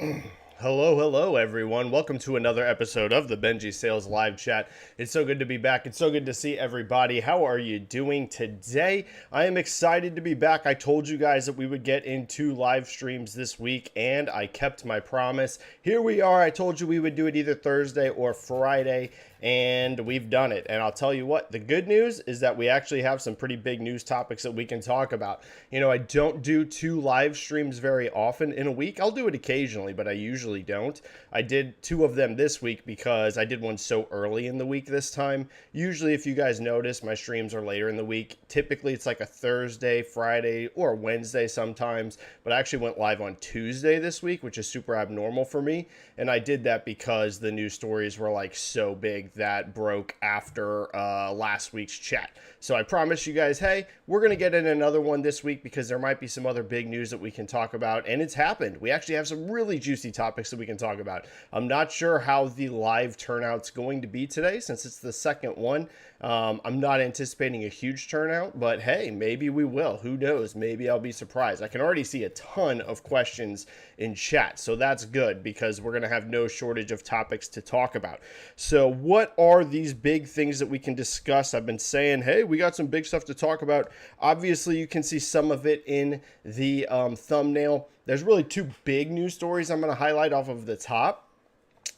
Hello, everyone. Welcome to another episode of the Benji-Sales live chat. It's so good to be back. It's so good to see everybody. How are you doing today? I am excited to be back. I told you guys that we would get into live streams this week, and I kept my promise. Here we are. I told you we would do it either Thursday or Friday, and we've done it. And I'll tell you what, the good news is that we actually have some pretty big news topics that we can talk about. You know, I don't do two live streams very often in a week. I'll do it occasionally, but I usually don't. I did two of them this week because I did one so early in the week this time. Usually, if you guys notice, my streams are later in the week. Typically, it's like a Thursday, Friday, or Wednesday sometimes, but I actually went live on Tuesday this week, which is super abnormal for me. And I did that because the news stories were like so big that broke after last week's chat. So I promise you guys, hey, we're going to get in another one this week because there might be some other big news that we can talk about. And it's happened. We actually have some really juicy topics that we can talk about. I'm not sure how the live turnout's going to be today since it's the second one. I'm not anticipating a huge turnout, but hey, maybe we will. Who knows? Maybe I'll be surprised. I can already see a ton of questions in chat, so that's good because we're going to have no shortage of topics to talk about. So what are these big things that we can discuss? I've been saying, hey, we got some big stuff to talk about. Obviously, you can see some of it in the thumbnail. There's really two big news stories I'm going to highlight off of the top.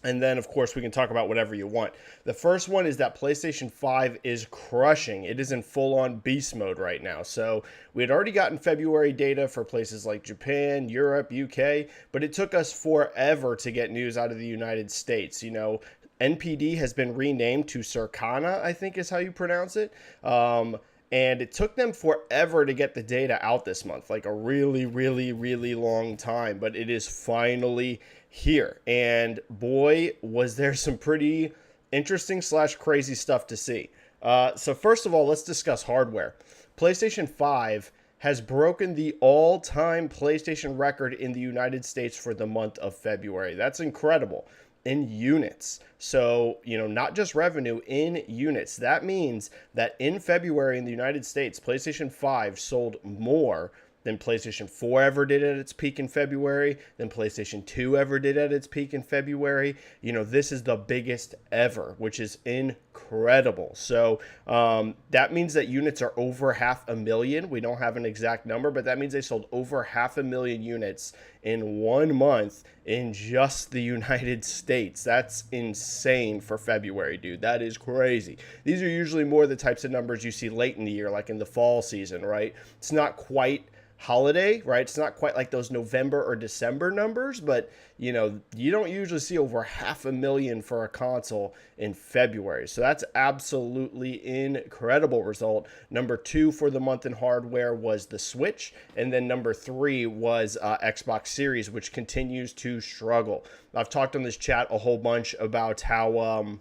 And then, of course, we can talk about whatever you want. The first one is that PlayStation 5 is crushing. It is in full-on beast mode right now. So we had already gotten February data for places like Japan, Europe, UK, but it took us forever to get news out of the United States. You know, NPD has been renamed to Circana, I think is how you pronounce it. And it took them forever to get the data out this month, like a really, really, really long time. But it is finally here. And boy, was there some pretty interesting / crazy stuff to see. So first of all, let's discuss hardware. PlayStation 5 has broken the all-time PlayStation record in the United States for the month of February. That's incredible. In units. So, you know, not just revenue, in units. That means that in February in the United States, PlayStation 5 sold more than PlayStation 4 ever did at its peak in February, than PlayStation 2 ever did at its peak in February. You know, this is the biggest ever, which is incredible. So that means that units are over 500,000. We don't have an exact number, but that means they sold over 500,000 units in 1 month in just the United States. That's insane for February, dude. That is crazy. These are usually more the types of numbers you see late in the year, like in the fall season, right? It's not quite holiday, right? It's not quite like those November or December numbers, but you know, you don't usually see over 500,000 for a console in February. So that's absolutely incredible result. Number 2 for the month in hardware was the Switch, and then number 3 was Xbox Series, which continues to struggle. I've talked on this chat a whole bunch about how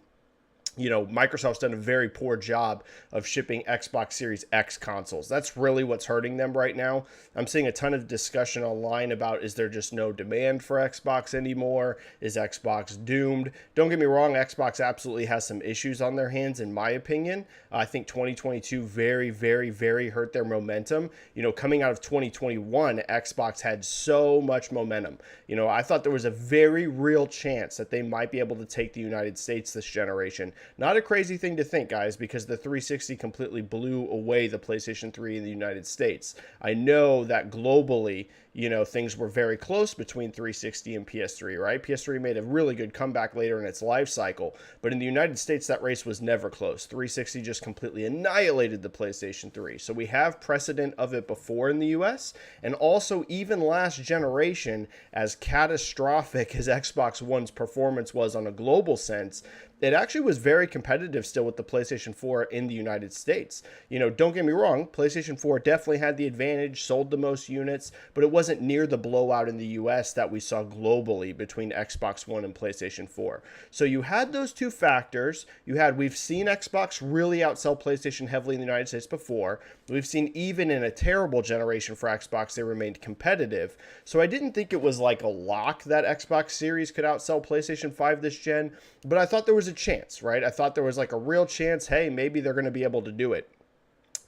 you know, Microsoft's done a very poor job of shipping Xbox Series X consoles. That's really what's hurting them right now. I'm seeing a ton of discussion online about, is there just no demand for Xbox anymore? Is Xbox doomed? Don't get me wrong, Xbox absolutely has some issues on their hands, in my opinion. I think 2022 very hurt their momentum. You know, coming out of 2021, Xbox had so much momentum. You know, I thought there was a very real chance that they might be able to take the United States this generation. Not a crazy thing to think, guys, because the 360 completely blew away the PlayStation 3 in the United States. I know that globally, you know, things were very close between 360 and PS3, right? PS3 made a really good comeback later in its life cycle, but in the United States, that race was never close. 360 just completely annihilated the PlayStation 3. So we have precedent of it before in the US, and also even last generation, as catastrophic as Xbox One's performance was on a global sense, it actually was very competitive still with the PlayStation 4 in the United States. You know, don't get me wrong, PlayStation 4 definitely had the advantage, sold the most units, but it wasn't near the blowout in the US that we saw globally between Xbox One and PlayStation 4. So you had those two factors. We've seen Xbox really outsell PlayStation heavily in the United States before. We've seen even in a terrible generation for Xbox, they remained competitive. So I didn't think it was like a lock that Xbox Series could outsell PlayStation 5 this gen, but I thought there was a chance, right? I thought there was like a real chance, hey, maybe they're going to be able to do it.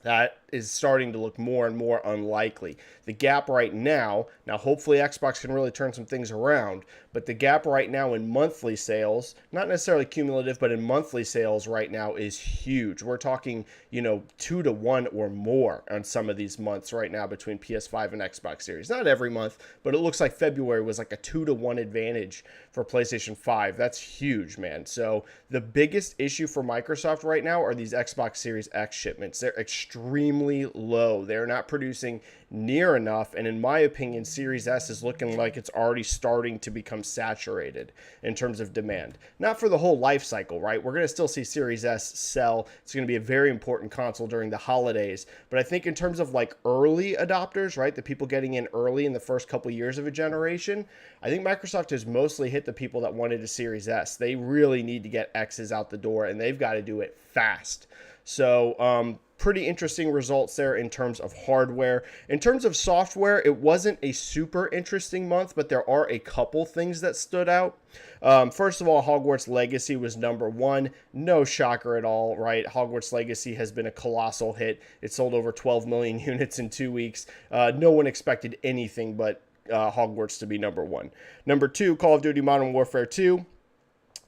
That is starting to look more and more unlikely. The gap right now hopefully Xbox can really turn some things around, but the gap right now in monthly sales, not necessarily cumulative, but in monthly sales right now is huge. We're talking, 2-to-1 or more on some of these months right now between PS5 and Xbox Series. Not every month, but it looks like February was like a 2-to-1 advantage for PlayStation 5. That's huge, man. So the biggest issue for Microsoft right now are these Xbox Series X shipments. They're extremely low. They're not producing near enough, and in my opinion, Series S is looking like it's already starting to become saturated in terms of demand. Not for the whole life cycle, right? We're going to still see Series S sell. It's going to be a very important console during the holidays, but I think in terms of like early adopters, right, the people getting in early in the first couple years of a generation, I think Microsoft has mostly hit the people that wanted a Series S. They really need to get X's out the door, and they've got to do it fast. So, pretty interesting results there in terms of hardware. In terms of software, it wasn't a super interesting month, but there are a couple things that stood out. First of all, Hogwarts Legacy was number one. No shocker at all, right? Hogwarts Legacy has been a colossal hit. It sold over 12 million units in 2 weeks. No one expected anything but Hogwarts to be number one. Number two, Call of Duty Modern Warfare 2.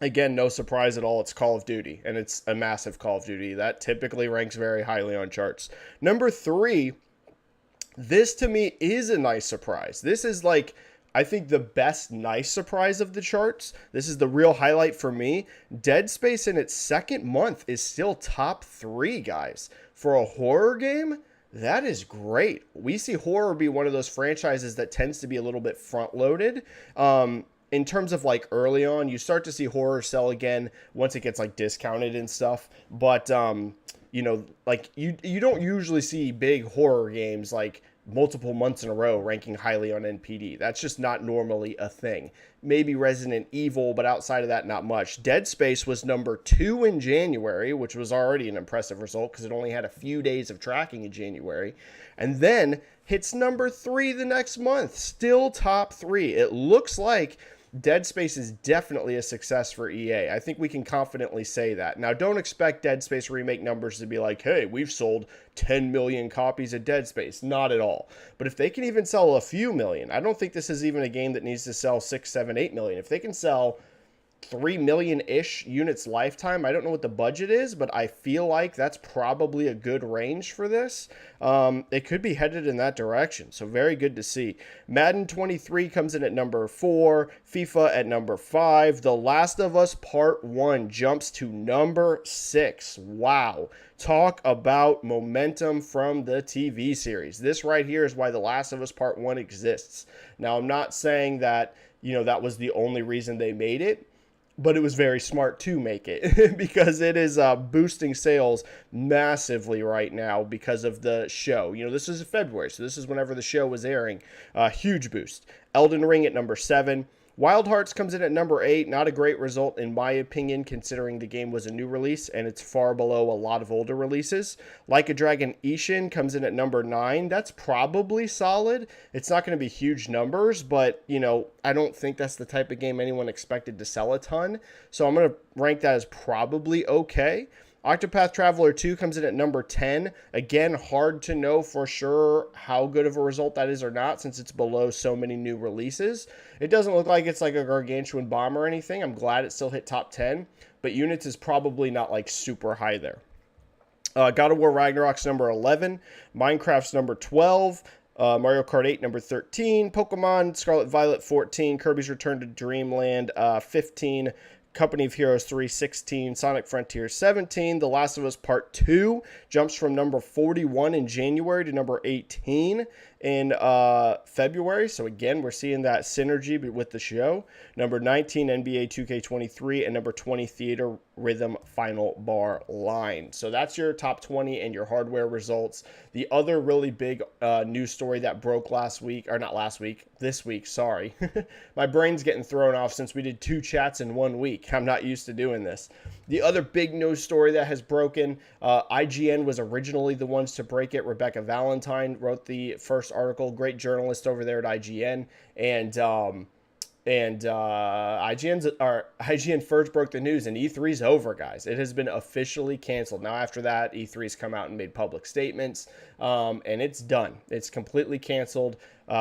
Again, no surprise at all. It's Call of Duty, and it's a massive Call of Duty. That typically ranks very highly on charts. Number three, this to me is a nice surprise. This is like, I think, the best nice surprise of the charts. This is the real highlight for me. Dead Space in its second month is still top 3, guys. For a horror game, that is great. We see horror be one of those franchises that tends to be a little bit front-loaded. In terms of like early on, you start to see horror sell again once it gets like discounted and stuff. But, like you don't usually see big horror games like multiple months in a row ranking highly on NPD. That's just not normally a thing. Maybe Resident Evil, but outside of that, not much. Dead Space was number 2 in January, which was already an impressive result because it only had a few days of tracking in January. And then hits number 3 the next month. Still top 3. It looks like Dead Space is definitely a success for EA. I think we can confidently say that. Now, don't expect Dead Space remake numbers to be like, hey, we've sold 10 million copies of Dead Space. Not at all. But if they can even sell a few million, I don't think this is even a game that needs to sell 6, 7, 8 million. If they can sell 3 million-ish units lifetime. I don't know what the budget is, but I feel like that's probably a good range for this. It could be headed in that direction, so very good to see. Madden 23 comes in at number 4, FIFA at number 5. The Last of Us Part 1 jumps to number 6. Wow. Talk about momentum from the TV series. This right here is why The Last of Us Part 1 exists. Now, I'm not saying that, that was the only reason they made it, but it was very smart to make it because it is boosting sales massively right now because of the show. This is February, so this is whenever the show was airing. Huge boost. Elden Ring at number 7. Wild Hearts comes in at number 8. Not a great result, in my opinion, considering the game was a new release and it's far below a lot of older releases. Like a Dragon Ishin comes in at number 9. That's probably solid. It's not going to be huge numbers, but, I don't think that's the type of game anyone expected to sell a ton. So I'm going to rank that as probably okay. Octopath Traveler 2 comes in at number 10. Again, hard to know for sure how good of a result that is or not since it's below so many new releases. It doesn't look like it's like a gargantuan bomb or anything. I'm glad it still hit top 10, but units is probably not like super high there. God of War Ragnarok's number 11. Minecraft's number 12. Mario Kart 8, number 13. Pokemon Scarlet Violet, 14. Kirby's Return to Dreamland, 15. Company of Heroes 3, 16, Sonic Frontier 17, The Last of Us Part 2 jumps from number 41 in January to number 18 in February. So again, we're seeing that synergy with the show. Number 19, NBA 2K23, and number 20, Theater Rhythm Final Bar Line. So that's your top 20 and your hardware results. The other really big news story that broke this week, sorry. My brain's getting thrown off since we did 2 chats in 1 week. I'm not used to doing this. The other big news story that has broken, IGN was originally the ones to break it. Rebecca Valentine wrote the first article, great journalist over there at IGN, and And IGN first broke the news, and E3's over, guys. It has been officially canceled. Now, after that, E3's come out and made public statements, and it's done. It's completely canceled.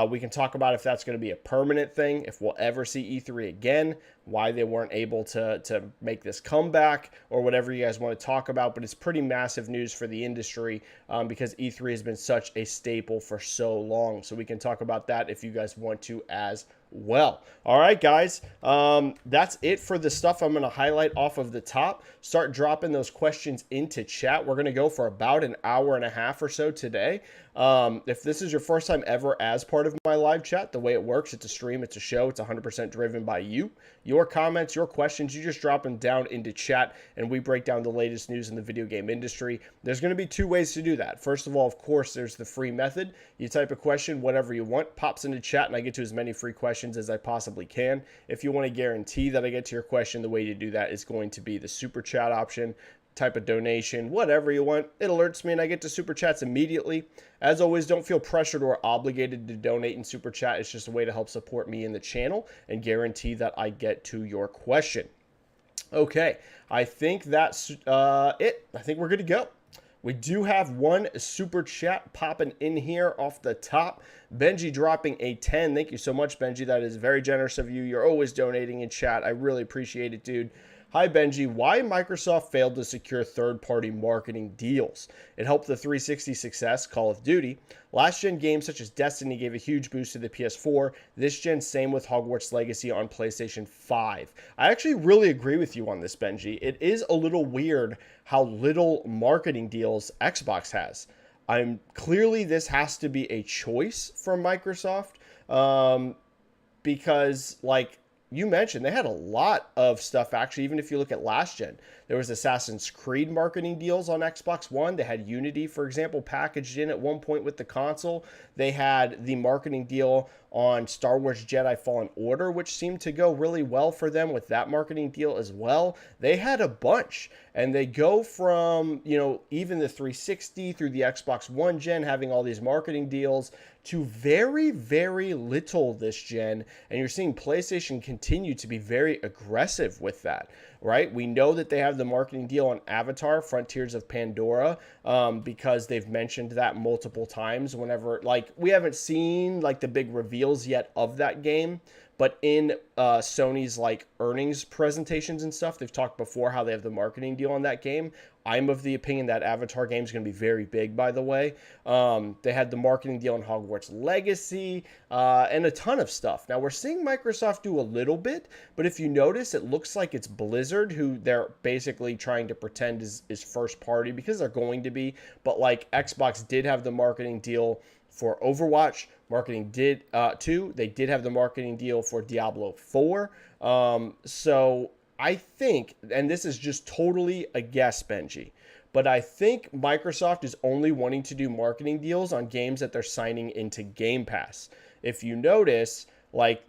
We can talk about if that's going to be a permanent thing, if we'll ever see E3 again, why they weren't able to make this comeback, or whatever you guys want to talk about. But it's pretty massive news for the industry because E3 has been such a staple for so long. So we can talk about that if you guys want to as well. All right, guys, that's it for the stuff I'm going to highlight off of the top. Start dropping those questions into chat. We're going to go for about an hour and a half or so today. If this is your first time ever as part of my live chat, the way it works, it's a stream, it's a show, it's 100% driven by you. Your comments, your questions, you just drop them down into chat, and we break down the latest news in the video game industry. There's going to be two ways to do that. First of all, of course, there's the free method. You type a question, whatever you want, pops into chat, and I get to as many free questions as I possibly can. If you want to guarantee that I get to your question, the way to do that is going to be the super chat option. Type a donation, whatever you want. It alerts me and I get to super chats immediately. As always, don't feel pressured or obligated to donate in super chat. It's just a way to help support me in the channel and guarantee that I get to your question. Okay, I think that's it. I think we're good to go. We do have one super chat popping in here off the top. Benji dropping a 10. Thank you so much, Benji. That is very generous of you. You're always donating in chat. I really appreciate it, dude. Hi, Benji. Why Microsoft failed to secure third-party marketing deals? It helped the 360 success, Call of Duty. Last-gen games such as Destiny gave a huge boost to the PS4. This gen, same with Hogwarts Legacy on PlayStation 5. I actually really agree with you on this, Benji. It is a little weird how little marketing deals Xbox has. Clearly, this has to be a choice for Microsoft because, like, you mentioned they had a lot of stuff, actually. Even if you look at last gen, there was Assassin's Creed marketing deals on Xbox One. They had Unity, for example, packaged in at one point with the console. They had the marketing deal on Star Wars Jedi Fallen Order, which seemed to go really well for them with that marketing deal as well. They had a bunch, and they go from, you know, even the 360 through the Xbox One gen having all these marketing deals to very, very little this gen. And you're seeing PlayStation continue to be very aggressive with that, right? We know that they have the marketing deal on Avatar, Frontiers of Pandora, because they've mentioned that multiple times whenever, like, we haven't seen, like, the big reveals yet of that game. But in Sony's, like, earnings presentations and stuff, they've talked before how they have the marketing deal on that game. I'm of the opinion that Avatar game is going to be very big, by the way. They had the marketing deal on Hogwarts Legacy and a ton of stuff. Now, we're seeing Microsoft do a little bit, but if you notice, it looks like it's Blizzard, who they're basically trying to pretend is first party, because they're going to be. But, like, Xbox did have the marketing deal for Overwatch. Marketing did too. They did have the marketing deal for Diablo 4. So I think, and this is just totally a guess, Benji, but I think Microsoft is only wanting to do marketing deals on games that they're signing into Game Pass. If you notice, like,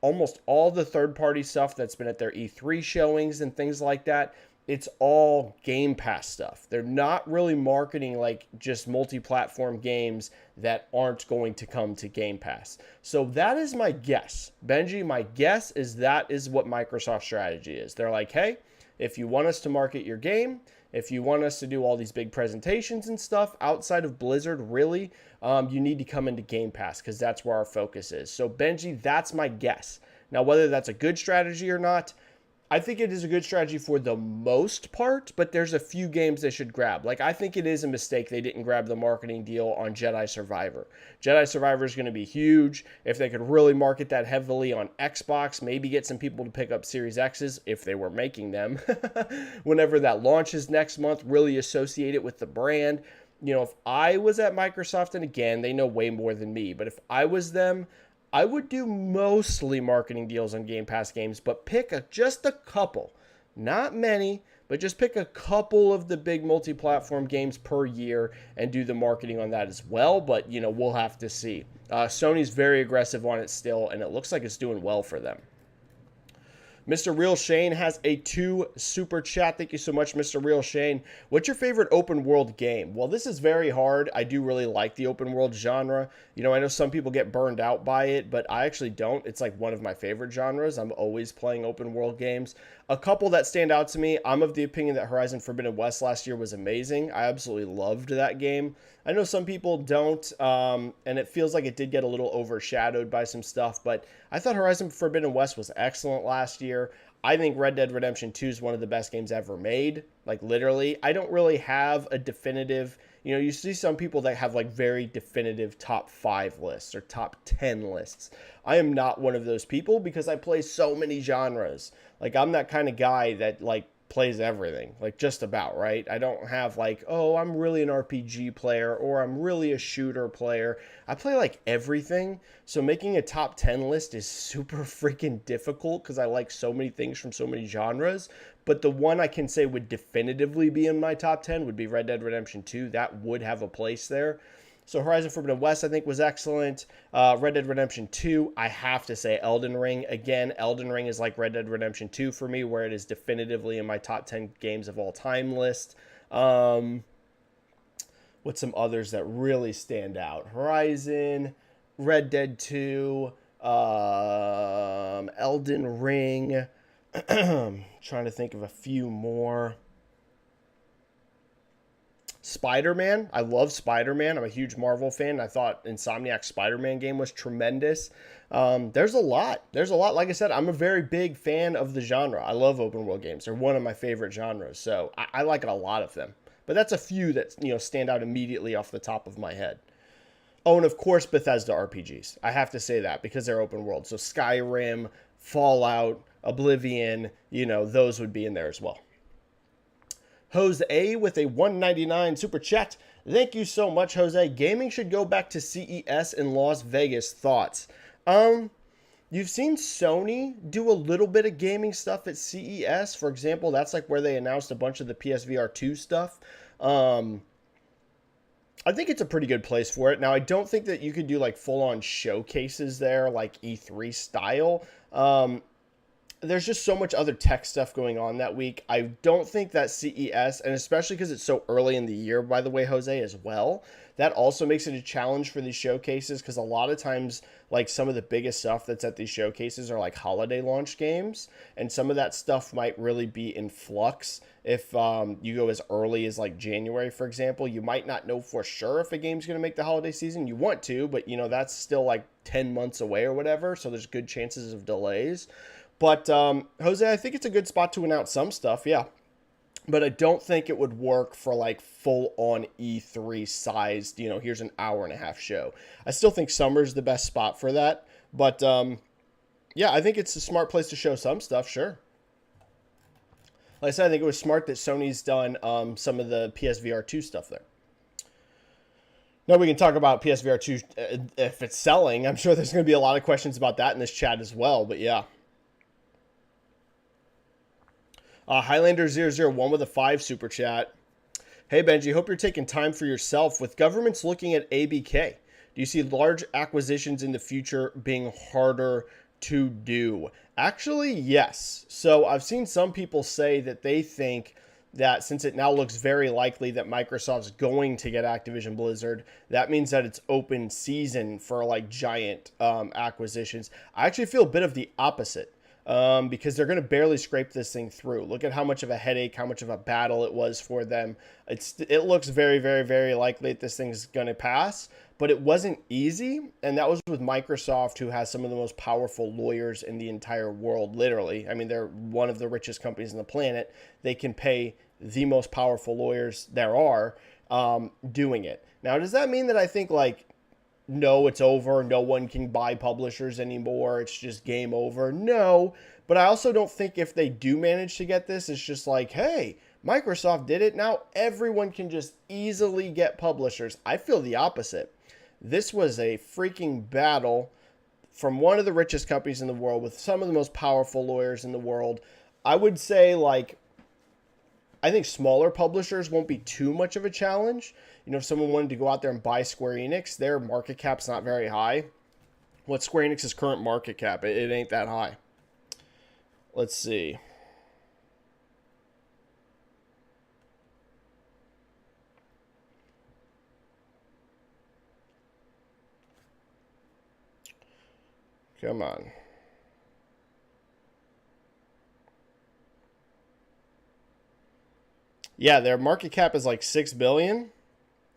almost all the third-party stuff that's been at their E3 showings and things like that, it's all Game Pass stuff. They're not really marketing, like, just multi-platform games that aren't going to come to Game Pass. So that is my guess. Benji, my guess is that is what Microsoft's strategy is. They're like, hey, if you want us to market your game, if you want us to do all these big presentations and stuff outside of Blizzard, really, you need to come into Game Pass, because that's where our focus is. So, Benji, that's my guess. Now, whether that's a good strategy or not, I think it is a good strategy for the most part, but there's a few games they should grab. Like, I think it is a mistake they didn't grab the marketing deal on Jedi Survivor. Jedi Survivor is going to be huge. If they could really market that heavily on Xbox, maybe get some people to pick up Series X's if they were making them. Whenever that launches next month, really associate it with the brand. You know, if I was at Microsoft, and again, they know way more than me, but if I was them, I would do mostly marketing deals on Game Pass games, but pick just a couple, not many, but just pick a couple of the big multi-platform games per year and do the marketing on that as well. But, you know, we'll have to see. Sony's very aggressive on it still, and it looks like it's doing well for them. Mr. Real Shane has a 2 super chat. Thank you so much, Mr. Real Shane. What's your favorite open world game? Well, this is very hard. I do really like the open world genre. You know, I know some people get burned out by it, but I actually don't. It's like one of my favorite genres. I'm always playing open world games. A couple that stand out to me, I'm of the opinion that Horizon Forbidden West last year was amazing. I absolutely loved that game. I know some people don't, and it feels like it did get a little overshadowed by some stuff, but I thought Horizon Forbidden West was excellent last year. I think Red Dead Redemption 2 is one of the best games ever made, like literally. I don't really have a definitive, you know, you see some people that have like very definitive top 5 lists or top 10 lists. I am not one of those people because I play so many genres. Like I'm that kind of guy that like plays everything, like just about, right? I don't have like, oh, I'm really an RPG player or I'm really a shooter player. I play like everything. So making a top 10 list is super freaking difficult because I like so many things from so many genres. But the one I can say would definitively be in my top 10 would be Red Dead Redemption 2. That would have a place there. So Horizon Forbidden West, I think, was excellent. Red Dead Redemption 2, I have to say Elden Ring. Again, Elden Ring is like Red Dead Redemption 2 for me, where it is definitively in my top 10 games of all time list. What's some others that really stand out? Horizon, Red Dead 2, Elden Ring. Trying to think of a few more. Spider-Man. I love Spider-Man. I'm a huge Marvel fan. I thought Insomniac's Spider-Man game was tremendous. There's a lot. Like I said, I'm a very big fan of the genre. I love open world games. They're one of my favorite genres. So I like a lot of them. But that's a few that, you know, stand out immediately off the top of my head. Oh, and of course, Bethesda RPGs. I have to say that because they're open world. So Skyrim, Fallout, Oblivion, you know, those would be in there as well. Jose with a $1.99 super chat. Thank you so much, Jose. Gaming should go back to CES in Las Vegas. Thoughts? You've seen Sony do a little bit of gaming stuff at CES. For example, that's like where they announced a bunch of the PSVR 2 stuff. I think it's a pretty good place for it. Now, I don't think that you could do like full-on showcases there, like E3 style. There's just so much other tech stuff going on that week. I don't think that CES, and especially because it's so early in the year, by the way, Jose, as well, that also makes it a challenge for these showcases because a lot of times, like some of the biggest stuff that's at these showcases are like holiday launch games, and some of that stuff might really be in flux. If you go as early as like January, for example, you might not know for sure if a game's going to make the holiday season. You want to, but you know, that's still like 10 months away or whatever, so there's good chances of delays. But, Jose, I think it's a good spot to announce some stuff, yeah. But I don't think it would work for, like, full-on E3 sized, you know, here's an hour-and-a-half show. I still think summer's the best spot for that. But, yeah, I think it's a smart place to show some stuff, sure. Like I said, I think it was smart that Sony's done some of the PSVR 2 stuff there. Now we can talk about PSVR 2 if it's selling. I'm sure there's going to be a lot of questions about that in this chat as well, but yeah. Highlander001 with a 5 super chat. Hey Benji, hope you're taking time for yourself. With governments looking at ABK, do you see large acquisitions in the future being harder to do? Actually, yes. So I've seen some people say that they think that since it now looks very likely that Microsoft's going to get Activision Blizzard, that means that it's open season for like giant acquisitions. I actually feel a bit of the opposite. Because they're going to barely scrape this thing through. Look at how much of a headache, how much of a battle it was for them. It looks very, very, very likely that this thing's going to pass, but it wasn't easy, and that was with Microsoft, who has some of the most powerful lawyers in the entire world, literally. I mean, they're one of the richest companies on the planet. They can pay the most powerful lawyers there are doing it. Now, does that mean that I think, like, no, it's over, no one can buy publishers anymore, it's just game over? No, but I also don't think if they do manage to get this, it's just like, hey, Microsoft did it, now everyone can just easily get publishers. I feel the opposite. This was a freaking battle from one of the richest companies in the world with some of the most powerful lawyers in the world. I would say, like, I think smaller publishers won't be too much of a challenge. You know, if someone wanted to go out there and buy Square Enix, their market cap's not very high. What's Square Enix's current market cap? It ain't that high. Let's see. Come on. Yeah, their market cap is like 6 billion,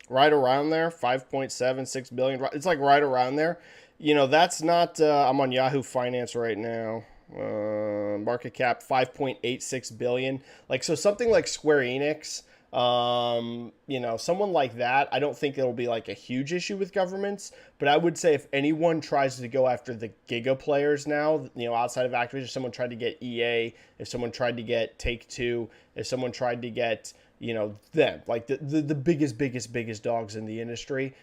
right around there, 5.7, 6 billion. It's like right around there. You know, that's not I'm on Yahoo Finance right now. Market cap 5.86 billion. Like, so something like Square Enix, you know, someone like that, I don't think it'll be like a huge issue with governments, but I would say if anyone tries to go after the giga players now, you know, outside of Activision, if someone tried to get EA, if someone tried to get Take-Two, if someone tried to get, you know, them, like the biggest dogs in the industry,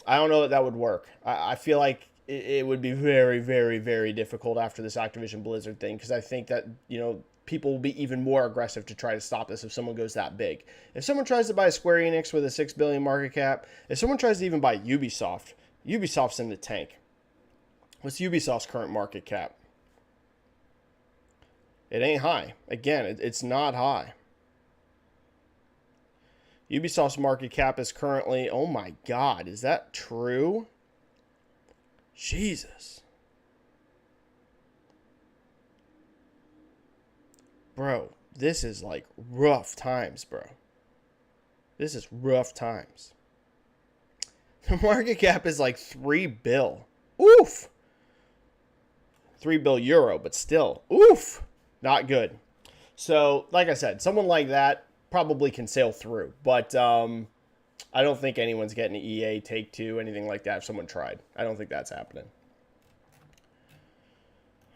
I don't know that that would work. I feel like it would be very difficult after this Activision Blizzard thing, because I think that, you know, people will be even more aggressive to try to stop this if someone goes that big. If someone tries to buy Square Enix with a 6 billion market cap, if someone tries to even buy Ubisoft, Ubisoft's in the tank. What's Ubisoft's current market cap? It ain't high. Again, it's not high. Ubisoft's market cap is currently, oh my God, is that true? Jesus. Bro, this is like rough times, bro. This is rough times. The market cap is like 3 bill. Oof. 3 bill euro, but still, oof. Not good. So, like I said, someone like that probably can sail through, but I don't think anyone's getting EA, Take-Two, anything like that if someone tried. I don't think that's happening.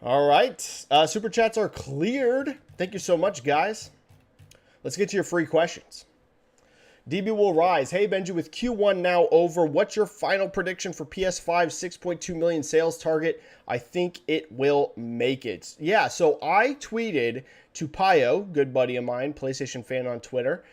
All right. Super chats are cleared. Thank you so much, guys. Let's get to your free questions. DB will rise. Hey, Benji, with Q1 now over, what's your final prediction for PS5 6.2 million sales target? I think it will make it. Yeah, so I tweeted to Pio, good buddy of mine, PlayStation fan on Twitter.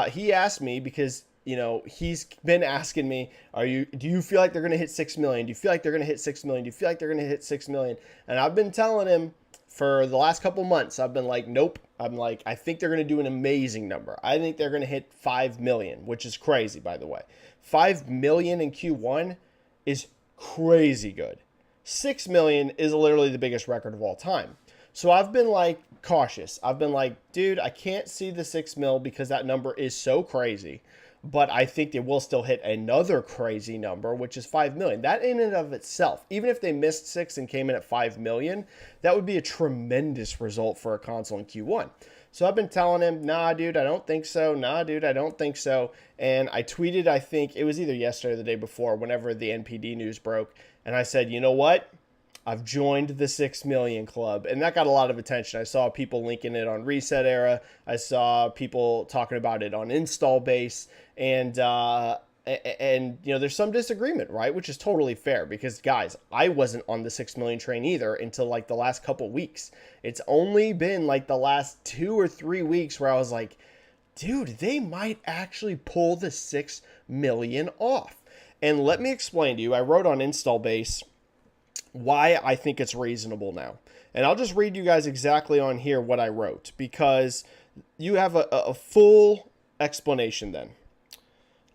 He asked me because, you know, he's been asking me, do you feel like they're going to hit 6 million? Do you feel like they're going to hit 6 million? Do you feel like they're going to hit 6 million? And I've been telling him for the last couple months, I've been like, nope. I'm like, I think they're going to do an amazing number. I think they're going to hit 5 million, which is crazy, by the way. 5 million in Q1 is crazy good. 6 million is literally the biggest record of all time. So I've been like cautious. I've been like, dude, I can't see the 6 mil because that number is so crazy. But I think they will still hit another crazy number, which is 5 million. That in and of itself, even if they missed 6 and came in at 5 million, that would be a tremendous result for a console in Q1. So I've been telling him, nah, dude, I don't think so. Nah, dude, I don't think so. And I tweeted, I think it was either yesterday or the day before, whenever the NPD news broke. And I said, you know what? I've joined the 6 million club, and that got a lot of attention. I saw people linking it on Reset Era. I saw people talking about it on Install Base, and you know, there's some disagreement, right? Which is totally fair because, guys, I wasn't on the 6 million train either until like the last couple weeks. It's only been like the last 2 or 3 weeks where I was like, dude, they might actually pull the 6 million off. And let me explain to you. I wrote on Install Base why I think it's reasonable now. And I'll just read you guys exactly on here what I wrote, because you have a full explanation then.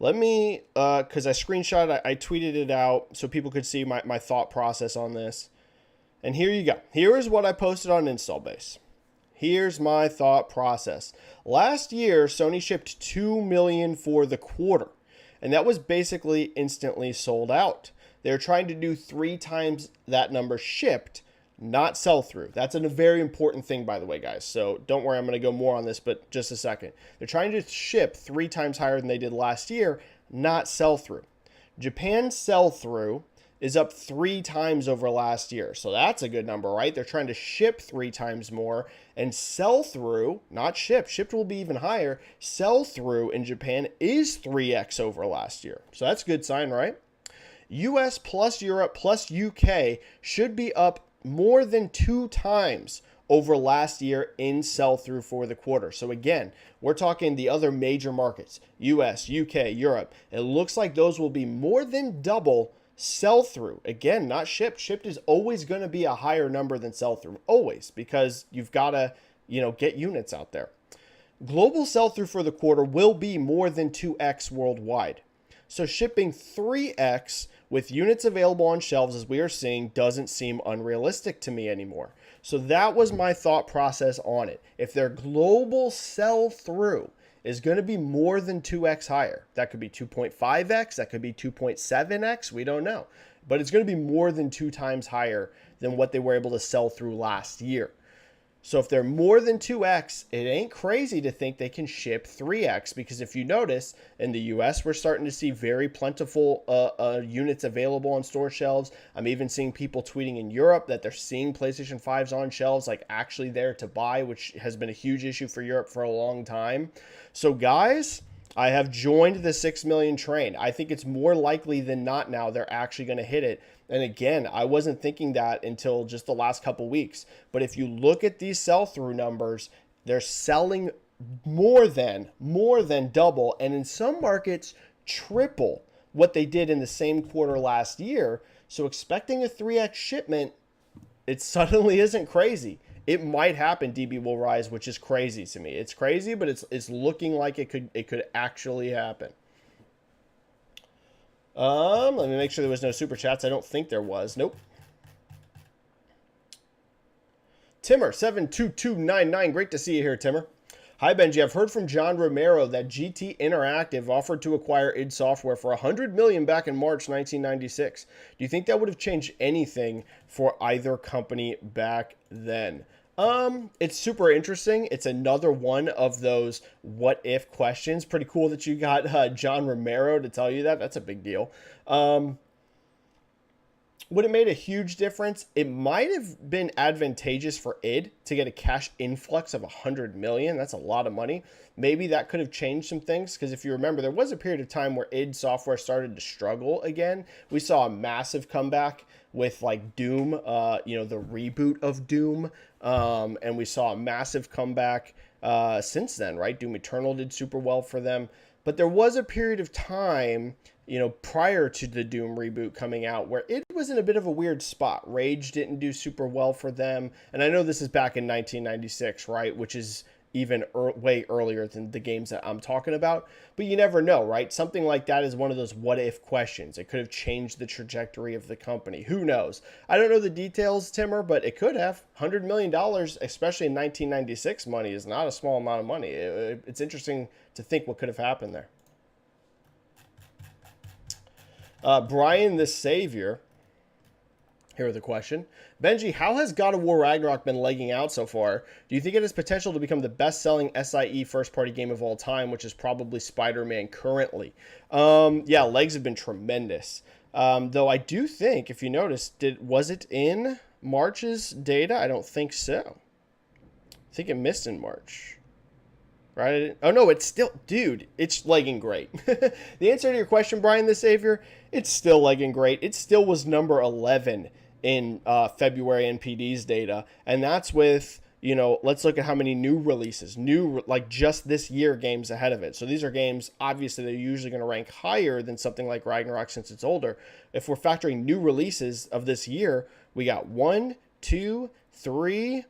Let me, because I screenshot, I tweeted it out so people could see my thought process on this. And here you go. Here is what I posted on Install Base. Here's my thought process. Last year, Sony shipped 2 million for the quarter, and that was basically instantly sold out. They're trying to do 3 times that number shipped, not sell through. That's a very important thing, by the way, guys. So don't worry, I'm going to go more on this, but just a second. They're trying to ship 3 times higher than they did last year, not sell through. Japan's sell through is up 3 times over last year. So that's a good number, right? They're trying to ship 3 times more, and sell through, not ship, shipped will be even higher. Sell through in Japan is 3x over last year. So that's a good sign, right? US plus Europe plus UK should be up more than 2 times over last year in sell-through for the quarter. So again, we're talking the other major markets, US, UK, Europe. It looks like those will be more than double Sell through, again, not shipped. Shipped is always going to be a higher number than sell through, always, because you've got to, get units out there. Global sell through for the quarter will be more than 2x worldwide. So shipping 3x with units available on shelves, as we are seeing, doesn't seem unrealistic to me anymore. So that was my thought process on it. If their global sell through is going to be more than 2x higher, that could be 2.5x, that could be 2.7x, we don't know. But it's going to be more than 2 times higher than what they were able to sell through last year. So if they're more than 2x, it ain't crazy to think they can ship 3x, because if you notice, in the US, we're starting to see very plentiful units available on store shelves. I'm even seeing people tweeting in Europe that they're seeing PlayStation 5s on shelves, like actually there to buy, which has been a huge issue for Europe for a long time. So guys, I have joined the 6 million train. I think it's more likely than not now they're actually going to hit it. And again, I wasn't thinking that until just the last couple weeks. But if you look at these sell-through numbers, they're selling more than double, and in some markets, triple what they did in the same quarter last year. So expecting a 3x shipment, it suddenly isn't crazy. It might happen, DB will rise, which is crazy to me. It's crazy, but it's looking like it could actually happen. Let me make sure there was no super chats. I don't think there was. Nope. Timmer 72299. Great to see you here, Timmer. Hi, Benji. I've heard from John Romero that GT Interactive offered to acquire id Software for $100 million back in March 1996. Do you think that would have changed anything for either company back then? It's super interesting. It's another one of those what if questions. Pretty cool that you got John Romero to tell you that. That's a big deal. Would it made a huge difference? It might have been advantageous for id to get a cash influx of $100 million. That's a lot of money. Maybe that could have changed some things, because if you remember, there was a period of time where id Software started to struggle again. We saw a massive comeback with like Doom, the reboot of Doom. And we saw a massive comeback since then, right? Doom Eternal did super well for them. But there was a period of time, prior to the Doom reboot coming out, where it was in a bit of a weird spot. Rage didn't do super well for them. And I know this is back in 1996, right? Which is even way earlier than the games that I'm talking about. But you never know, right? Something like that is one of those what if questions. It could have changed the trajectory of the company. Who knows? I don't know the details, Timmer, but it could have. $100 million, especially in 1996 money, is not a small amount of money. It's interesting to think what could have happened there. Brian the Savior. Here the question. Benji, how has God of War Ragnarok been legging out so far? Do you think it has potential to become the best-selling SIE first-party game of all time, which is probably Spider-Man currently? Yeah, legs have been tremendous. Though I do think, if you notice, was it in March's data? I don't think so. I think it missed in March. Right? Oh, no, it's still... Dude, it's legging great. The answer to your question, Brian the Savior, it's still legging great. It still was number 11 in February NPD's data. And that's with, let's look at how many new releases, just this year games ahead of it. So these are games, obviously, they're usually going to rank higher than something like Ragnarok since it's older. If we're factoring new releases of this year, we got 1, 2, 3,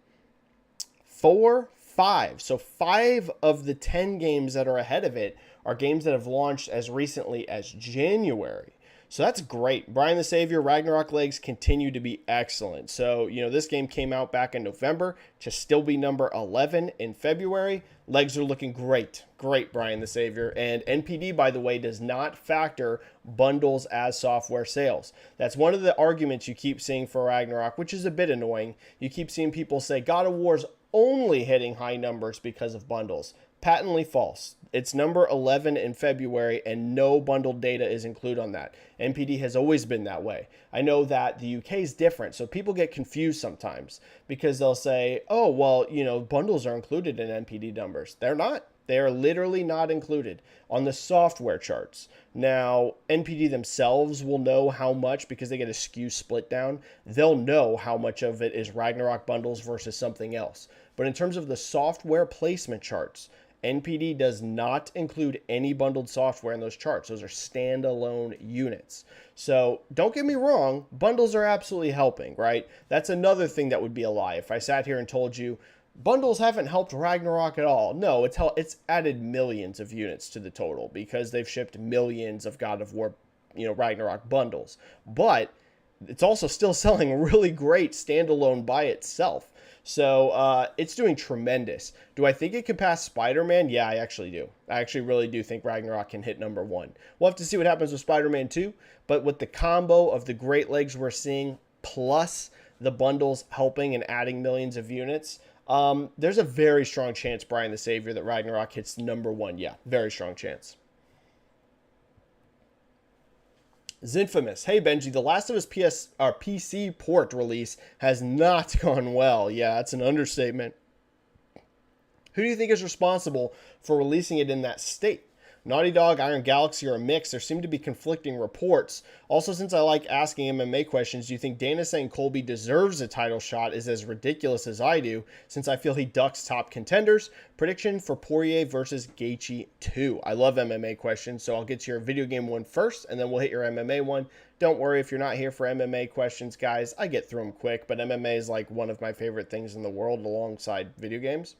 4, 5. So 5 of the 10 games that are ahead of it are games that have launched as recently as January. So that's great. Brian the Savior, Ragnarok legs continue to be excellent. So, this game came out back in November to still be number 11 in February. Legs are looking great. Great, Brian the Savior. And NPD, by the way, does not factor bundles as software sales. That's one of the arguments you keep seeing for Ragnarok, which is a bit annoying. You keep seeing people say God of War's only hitting high numbers because of bundles. Patently false. It's number 11 in February, and no bundled data is included on that. NPD has always been that way. I know that the UK is different, so people get confused sometimes because they'll say, oh, well, bundles are included in NPD numbers. They're not. They are literally not included on the software charts. Now, NPD themselves will know how much, because they get a SKU split down. They'll know how much of it is Ragnarok bundles versus something else. But in terms of the software placement charts, NPD does not include any bundled software in those charts. Those are standalone units. So don't get me wrong, bundles are absolutely helping, right? That's another thing that would be a lie. If I sat here and told you bundles haven't helped Ragnarok at all. No, it's added millions of units to the total because they've shipped millions of God of War, Ragnarok bundles. But it's also still selling really great standalone by itself. So it's doing tremendous. Do I think it can pass Spider-Man? Yeah, I actually do. I actually really do think Ragnarok can hit number one. We'll have to see what happens with Spider-Man 2. But with the combo of the great legs we're seeing, plus the bundles helping and adding millions of units, there's a very strong chance, Brian the Savior, that Ragnarok hits number one. Yeah, very strong chance. Zinfamous. Hey, Benji, the Last of Us PC port release has not gone well. Yeah, that's an understatement. Who do you think is responsible for releasing it in that state? Naughty Dog, Iron Galaxy, or a mix? There seem to be conflicting reports. Also, since I like asking MMA questions, do you think Dana saying Colby deserves a title shot is as ridiculous as I do, since I feel he ducks top contenders? Prediction for Poirier versus Gaethje 2. I love MMA questions, so I'll get to your video game one first, and then we'll hit your MMA one. Don't worry if you're not here for MMA questions, guys. I get through them quick, but MMA is like one of my favorite things in the world alongside video games.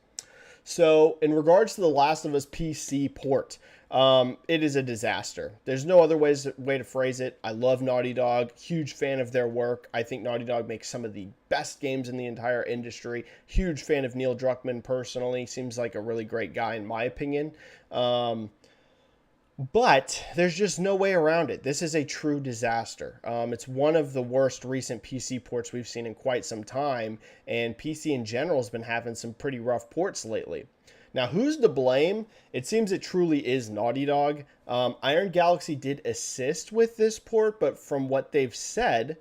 So, in regards to the Last of Us PC port, it is a disaster. There's no other way to phrase it. I love Naughty Dog. Huge fan of their work. I think Naughty Dog makes some of the best games in the entire industry. Huge fan of Neil Druckmann personally. Seems like a really great guy in my opinion. But there's just no way around it. This is a true disaster. It's one of the worst recent PC ports we've seen in quite some time, and PC in general has been having some pretty rough ports lately. Now, who's to blame? It seems it truly is Naughty Dog. Iron Galaxy did assist with this port, but from what they've said,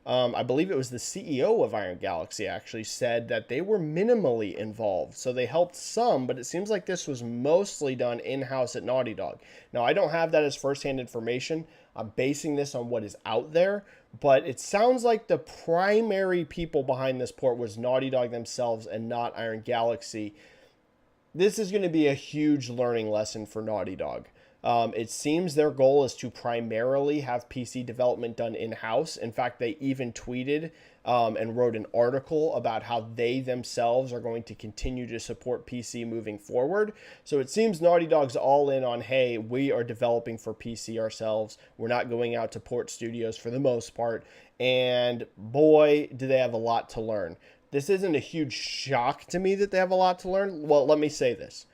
I believe it was the CEO of Iron Galaxy actually said that they were minimally involved. So they helped some, but it seems like this was mostly done in-house at Naughty Dog. Now, I don't have that as first-hand information. I'm basing this on what is out there, but it sounds like the primary people behind this port was Naughty Dog themselves and not Iron Galaxy. This is going to be a huge learning lesson for Naughty Dog. It seems their goal is to primarily have PC development done in-house. In fact, they even tweeted and wrote an article about how they themselves are going to continue to support PC moving forward. So it seems Naughty Dog's all in on, hey, we are developing for PC ourselves. We're not going out to port studios for the most part. And boy, do they have a lot to learn. This isn't a huge shock to me that they have a lot to learn. Well, let me say this.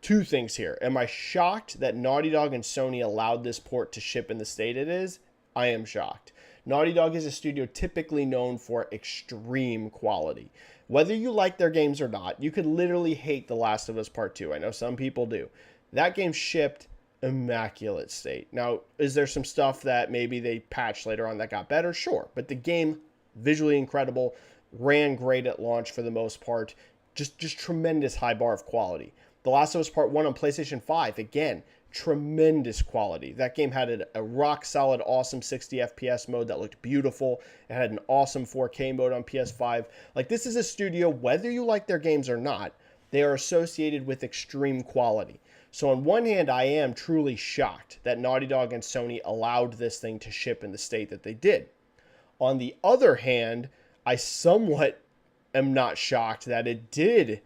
Two things here. Am I shocked that Naughty Dog and Sony allowed this port to ship in the state it is? I am shocked. Naughty Dog is a studio typically known for extreme quality. Whether you like their games or not, you could literally hate The Last of Us Part 2. I know some people do. That game shipped immaculate state. Now, is there some stuff that maybe they patched later on that got better? Sure. But the game, visually incredible, ran great at launch for the most part. Just tremendous high bar of quality. The Last of Us Part 1 on PlayStation 5, again, tremendous quality. That game had a rock-solid, awesome 60 FPS mode that looked beautiful. It had an awesome 4K mode on PS5. Like, this is a studio, whether you like their games or not, they are associated with extreme quality. So on one hand, I am truly shocked that Naughty Dog and Sony allowed this thing to ship in the state that they did. On the other hand, I somewhat am not shocked that it did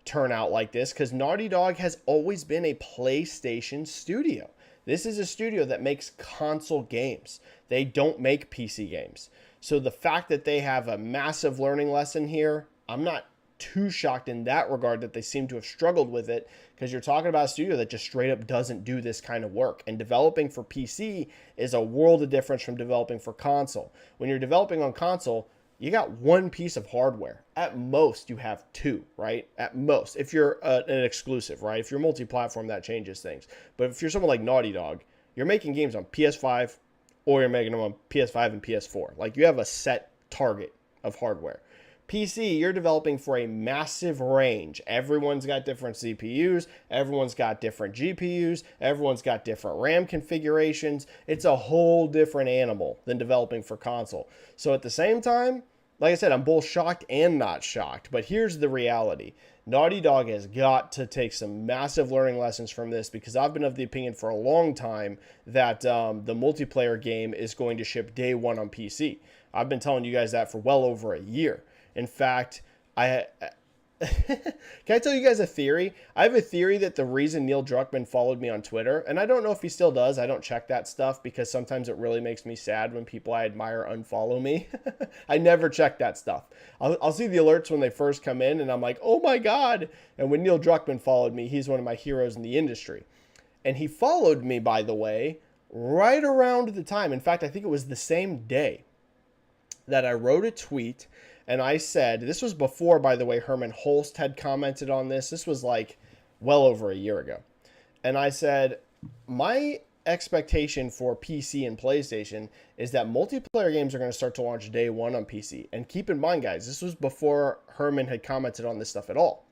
turn out like this, because Naughty Dog has always been a PlayStation studio. This is a studio that makes console games. They don't make PC games. So the fact that they have a massive learning lesson here, I'm not too shocked in that regard that they seem to have struggled with it, because you're talking about a studio that just straight up doesn't do this kind of work. And developing for PC is a world of difference from developing for console. When you're developing on console, you got one piece of hardware. At most, you have two, right? At most. If you're an exclusive, right? If you're multi-platform, that changes things. But if you're someone like Naughty Dog, you're making games on PS5 or you're making them on PS5 and PS4. Like, you have a set target of hardware. PC, you're developing for a massive range. Everyone's got different CPUs. Everyone's got different GPUs. Everyone's got different RAM configurations. It's a whole different animal than developing for console. So at the same time, like I said, I'm both shocked and not shocked. But here's the reality. Naughty Dog has got to take some massive learning lessons from this, because I've been of the opinion for a long time that the multiplayer game is going to ship day one on PC. I've been telling you guys that for well over a year. In fact, can I tell you guys a theory? I have a theory that the reason Neil Druckmann followed me on Twitter, and I don't know if he still does, I don't check that stuff because sometimes it really makes me sad when people I admire unfollow me. I never check that stuff. I'll see the alerts when they first come in and I'm like, oh my God. And when Neil Druckmann followed me, he's one of my heroes in the industry. And he followed me, by the way, right around the time. In fact, I think it was the same day that I wrote a tweet. And I said, this was before, by the way, Herman Holst had commented on this. This was like well over a year ago. And I said, my expectation for PC and PlayStation is that multiplayer games are going to start to launch day one on PC. And keep in mind, guys, this was before Herman had commented on this stuff at all.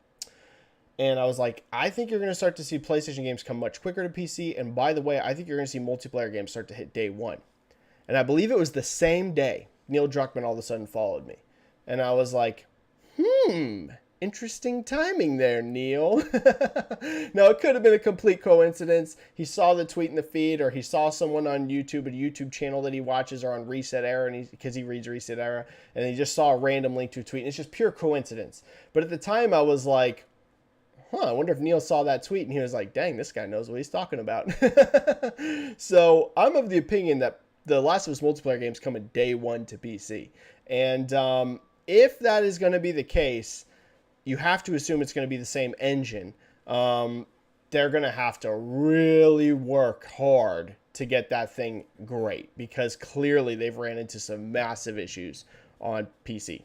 And I was like, I think you're going to start to see PlayStation games come much quicker to PC. And by the way, I think you're going to see multiplayer games start to hit day one. And I believe it was the same day Neil Druckmann all of a sudden followed me. And I was like, interesting timing there, Neil. No, it could have been a complete coincidence. He saw the tweet in the feed, or he saw someone on YouTube, a YouTube channel that he watches, or on Reset Era, and because he reads Reset Era, and he just saw a random link to a tweet. And it's just pure coincidence. But at the time, I was like, I wonder if Neil saw that tweet, and he was like, dang, this guy knows what he's talking about. So I'm of the opinion that the Last of Us multiplayer games come in day one to PC. And if that is going to be the case, you have to assume it's going to be the same engine. They're going to have to really work hard to get that thing great, because clearly they've ran into some massive issues on PC.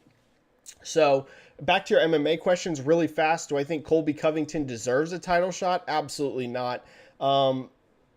So back to your MMA questions really fast. Do I think Colby Covington deserves a title shot? Absolutely not.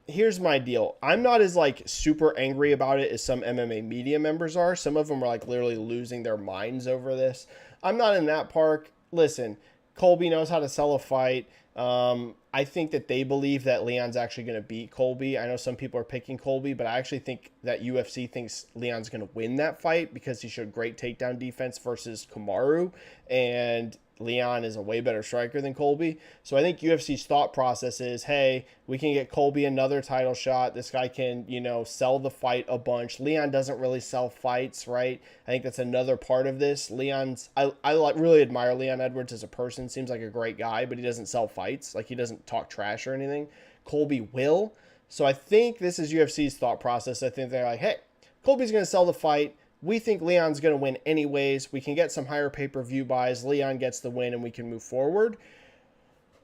Here's my deal. I'm not as like super angry about it as some MMA media members are. Some of them are like literally losing their minds over this. I'm not in that park. Listen, Colby knows how to sell a fight. I think that they believe that Leon's actually going to beat Colby. I know some people are picking Colby, but I actually think that UFC thinks Leon's going to win that fight because he showed great takedown defense versus Kamaru, and Leon is a way better striker than Colby. So I think UFC's thought process is, hey, we can get Colby another title shot. This guy can, sell the fight a bunch. Leon doesn't really sell fights, right? I think that's another part of this. I really admire Leon Edwards as a person. Seems like a great guy, but he doesn't sell fights. Like, he doesn't talk trash or anything. Colby will. So I think this is UFC's thought process. I think they're like, hey, Colby's going to sell the fight. We think Leon's going to win anyways. We can get some higher pay-per-view buys. Leon gets the win and we can move forward.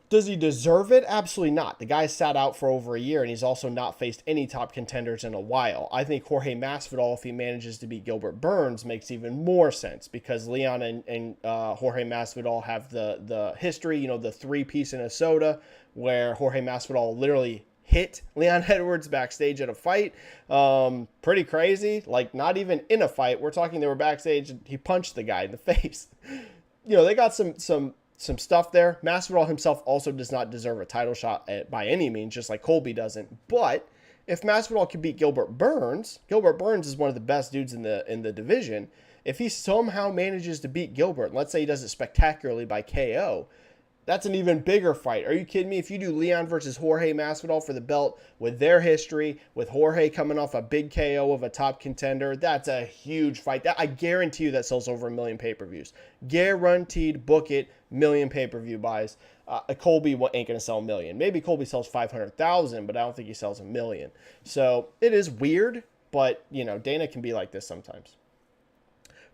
Does he deserve it? Absolutely not. The guy sat out for over a year and he's also not faced any top contenders in a while. I think Jorge Masvidal, if he manages to beat Gilbert Burns, makes even more sense because Leon and Jorge Masvidal have the history, the three-piece in a soda where Jorge Masvidal literally hit Leon Edwards backstage at a fight. Pretty crazy. Like, not even in a fight. We're talking they were backstage and he punched the guy in the face. They got some stuff there. Masvidal himself also does not deserve a title shot by any means, just like Colby doesn't. But if Masvidal can beat Gilbert Burns is one of the best dudes in the division. If he somehow manages to beat Gilbert, let's say he does it spectacularly by KO, that's an even bigger fight. Are you kidding me? If you do Leon versus Jorge Masvidal for the belt with their history, with Jorge coming off a big KO of a top contender, that's a huge fight. I guarantee you that sells over 1 million pay-per-views. Guaranteed, book it, 1 million pay-per-view buys. Colby ain't going to sell 1 million. Maybe Colby sells 500,000, but I don't think he sells 1 million. So it is weird, but, Dana can be like this sometimes.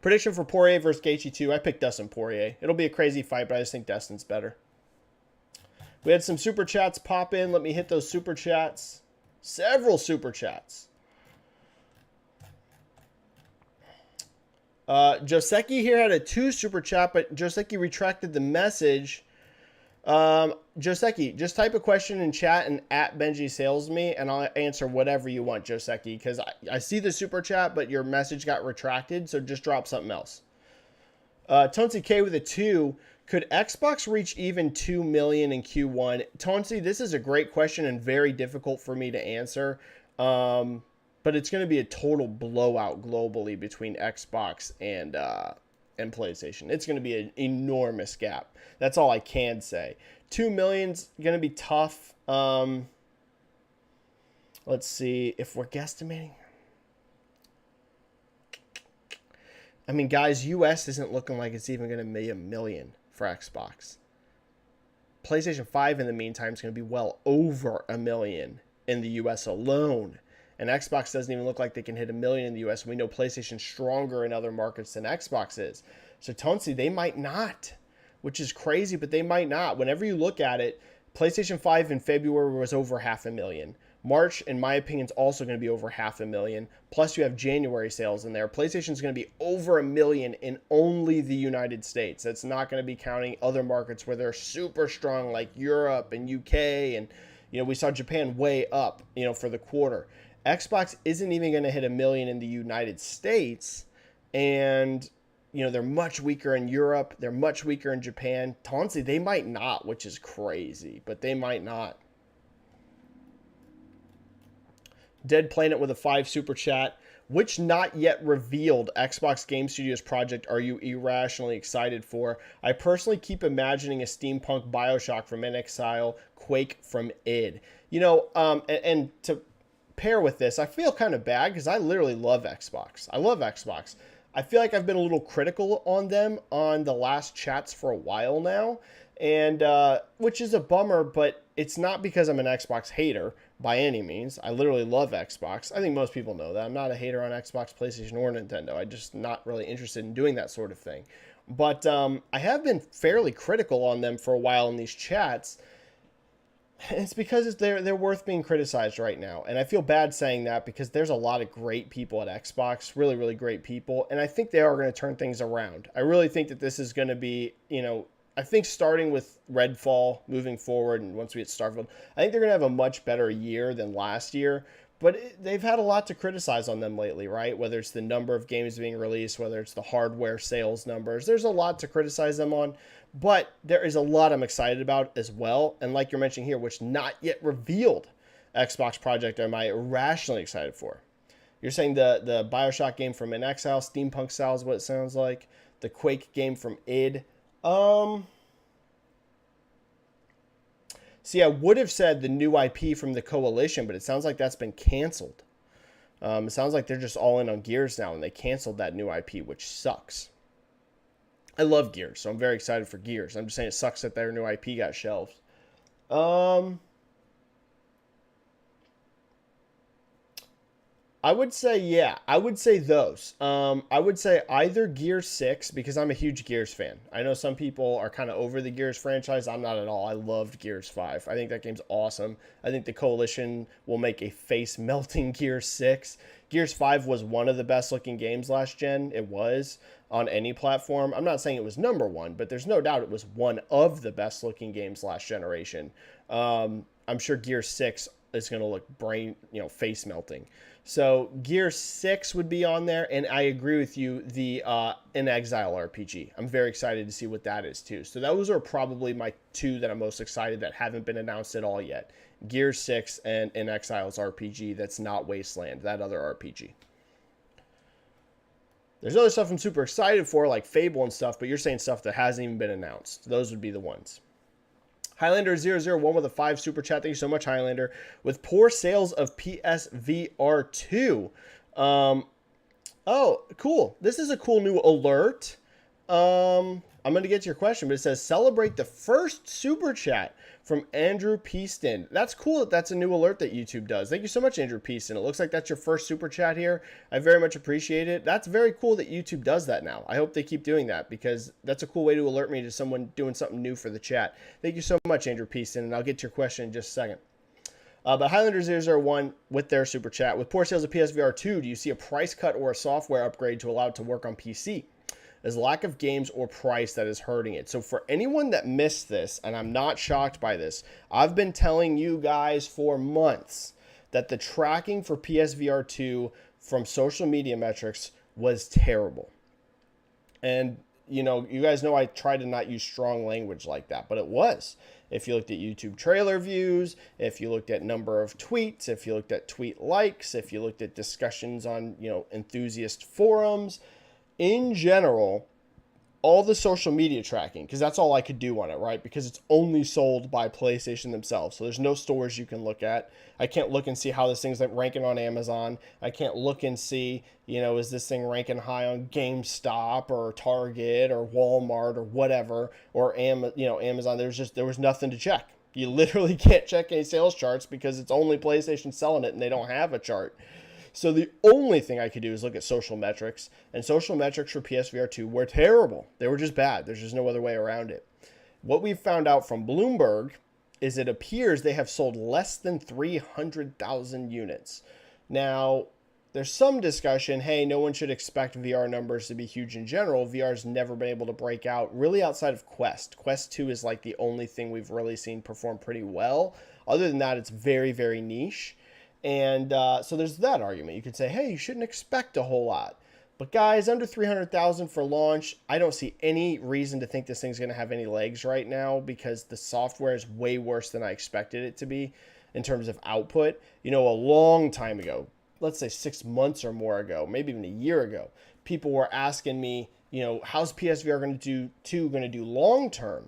Prediction for Poirier versus Gaethje 2. I picked Dustin Poirier. It'll be a crazy fight, but I just think Dustin's better. We had some super chats pop in. Let me hit those super chats. Several super chats. Joseki here had a 2 super chat, but Joseki retracted the message. Joseki, just type a question in chat and at Benji-Sales me, and I'll answer whatever you want, Joseki, because I see the super chat, but your message got retracted, so just drop something else. Tonsi K with a 2. Could Xbox reach even 2 million in Q1? Tonsi, this is a great question and very difficult for me to answer. But it's going to be a total blowout globally between Xbox and and PlayStation. It's going to be an enormous gap. That's all I can say. 2 million's going to be tough. Let's see if we're guesstimating. I mean, guys, US isn't looking like it's even going to be 1 million for Xbox. PlayStation 5 in the meantime is going to be well over 1 million in the US alone. And Xbox doesn't even look like they can hit 1 million in the US. We know PlayStation's stronger in other markets than Xbox is. So Tonsi, they might not, which is crazy, but they might not. Whenever you look at it, PlayStation 5 in February was over 500,000. March, in my opinion, is also going to be over 500,000. Plus, you have January sales in there. PlayStation's going to be over 1 million in only the United States. That's not going to be counting other markets where they're super strong, like Europe and UK. And, we saw Japan way up, for the quarter. Xbox isn't even going to hit 1 million in the United States. And, they're much weaker in Europe. They're much weaker in Japan. Honestly, they might not, which is crazy, but they might not. Dead Planet with a 5 super chat. Which not yet revealed Xbox Game Studios project are you irrationally excited for? I personally keep imagining a steampunk BioShock from Enix, Quake from id. And to pair with this, I feel kind of bad because I literally love Xbox. I love Xbox. I feel like I've been a little critical on them on the last chats for a while now, and which is a bummer, but it's not because I'm an Xbox hater by any means. I literally love Xbox. I think most people know that. I'm not a hater on Xbox, PlayStation, or Nintendo. I'm just not really interested in doing that sort of thing. But I have been fairly critical on them for a while in these chats. It's because they're worth being criticized right now. And I feel bad saying that because there's a lot of great people at Xbox, really, really great people. And I think they are going to turn things around. I really think that this is going to be, I think starting with Redfall moving forward and once we hit Starfield, I think they're going to have a much better year than last year. But they've had a lot to criticize on them lately, right? Whether it's the number of games being released, whether it's the hardware sales numbers. There's a lot to criticize them on. But there is a lot I'm excited about as well. And like you're mentioning here, which not yet revealed Xbox project am I irrationally excited for. You're saying the BioShock game from Enix, Steampunk style is what it sounds like. The Quake game from id. See, I would have said the new IP from the Coalition, but it sounds like that's been canceled. It sounds like they're just all in on Gears now, and they canceled that new IP, which sucks. I love Gears, so I'm very excited for Gears. I'm just saying it sucks that their new IP got shelved. I would say, yeah. I would say those. I would say either Gears 6, because I'm a huge Gears fan. I know some people are kind of over the Gears franchise. I'm not at all. I loved Gears 5. I think that game's awesome. I think the Coalition will make a face-melting Gears 6. Gears 5 was one of the best-looking games last gen. It was on any platform. I'm not saying it was number one, but there's no doubt it was one of the best-looking games last generation. I'm sure Gears 6 is going to look face-melting. So Gear 6 would be on there, and I agree with you, the In Exile RPG. I'm very excited to see what that is too. So those are probably my two that I'm most excited that haven't been announced at all yet. Gear 6 and In Exile's RPG that's not Wasteland, that other RPG. There's other stuff I'm super excited for, like Fable and stuff, but you're saying stuff that hasn't even been announced. Those would be the ones. Highlander001 with a 5 super chat. Thank you so much, Highlander. With poor sales of PSVR 2. Oh, cool. This is a cool new alert. I'm going to get to your question, but it says celebrate the first super chat from Andrew Peaston. That's cool that that's a new alert that YouTube does. Thank you so much, Andrew Peaston. It looks like that's your first super chat here. I very much appreciate it. That's very cool that YouTube does that now. I hope they keep doing that because that's a cool way to alert me to someone doing something new for the chat. Thank you so much, Andrew Peaston, and I'll get to your question in just a second. But Highlander001 with their super chat. With poor sales of PSVR 2, do you see a price cut or a software upgrade to allow it to work on PC? Is lack of games or price that is hurting it. So for anyone that missed this, and I'm not shocked by this, I've been telling you guys for months that the tracking for PSVR 2 from social media metrics was terrible. And, you guys know I try to not use strong language like that, but it was. If you looked at YouTube trailer views, if you looked at number of tweets, if you looked at tweet likes, if you looked at discussions on, enthusiast forums, in general, all the social media tracking, because that's all I could do on it, right? Because it's only sold by PlayStation themselves. So there's no stores you can look at. I can't look and see how this thing's like ranking on Amazon. I can't look and see, is this thing ranking high on GameStop or Target or Walmart or whatever, or Amazon. There was nothing to check. You literally can't check any sales charts because it's only PlayStation selling it and they don't have a chart. So the only thing I could do is look at social metrics, and social metrics for PSVR 2 were terrible. They were just bad. There's just no other way around it. What we found out from Bloomberg is it appears they have sold less than 300,000 units. Now, there's some discussion, hey, no one should expect VR numbers to be huge in general. VR's never been able to break out, really outside of Quest. Quest 2 is like the only thing we've really seen perform pretty well. Other than that, it's very, very niche. And so there's that argument. You could say, hey, you shouldn't expect a whole lot. But guys, under 300,000 for launch, I don't see any reason to think this thing's going to have any legs right now because the software is way worse than I expected it to be in terms of output. A long time ago, let's say 6 months or more ago, maybe even a year ago, people were asking me, how's PSVR going to do long term?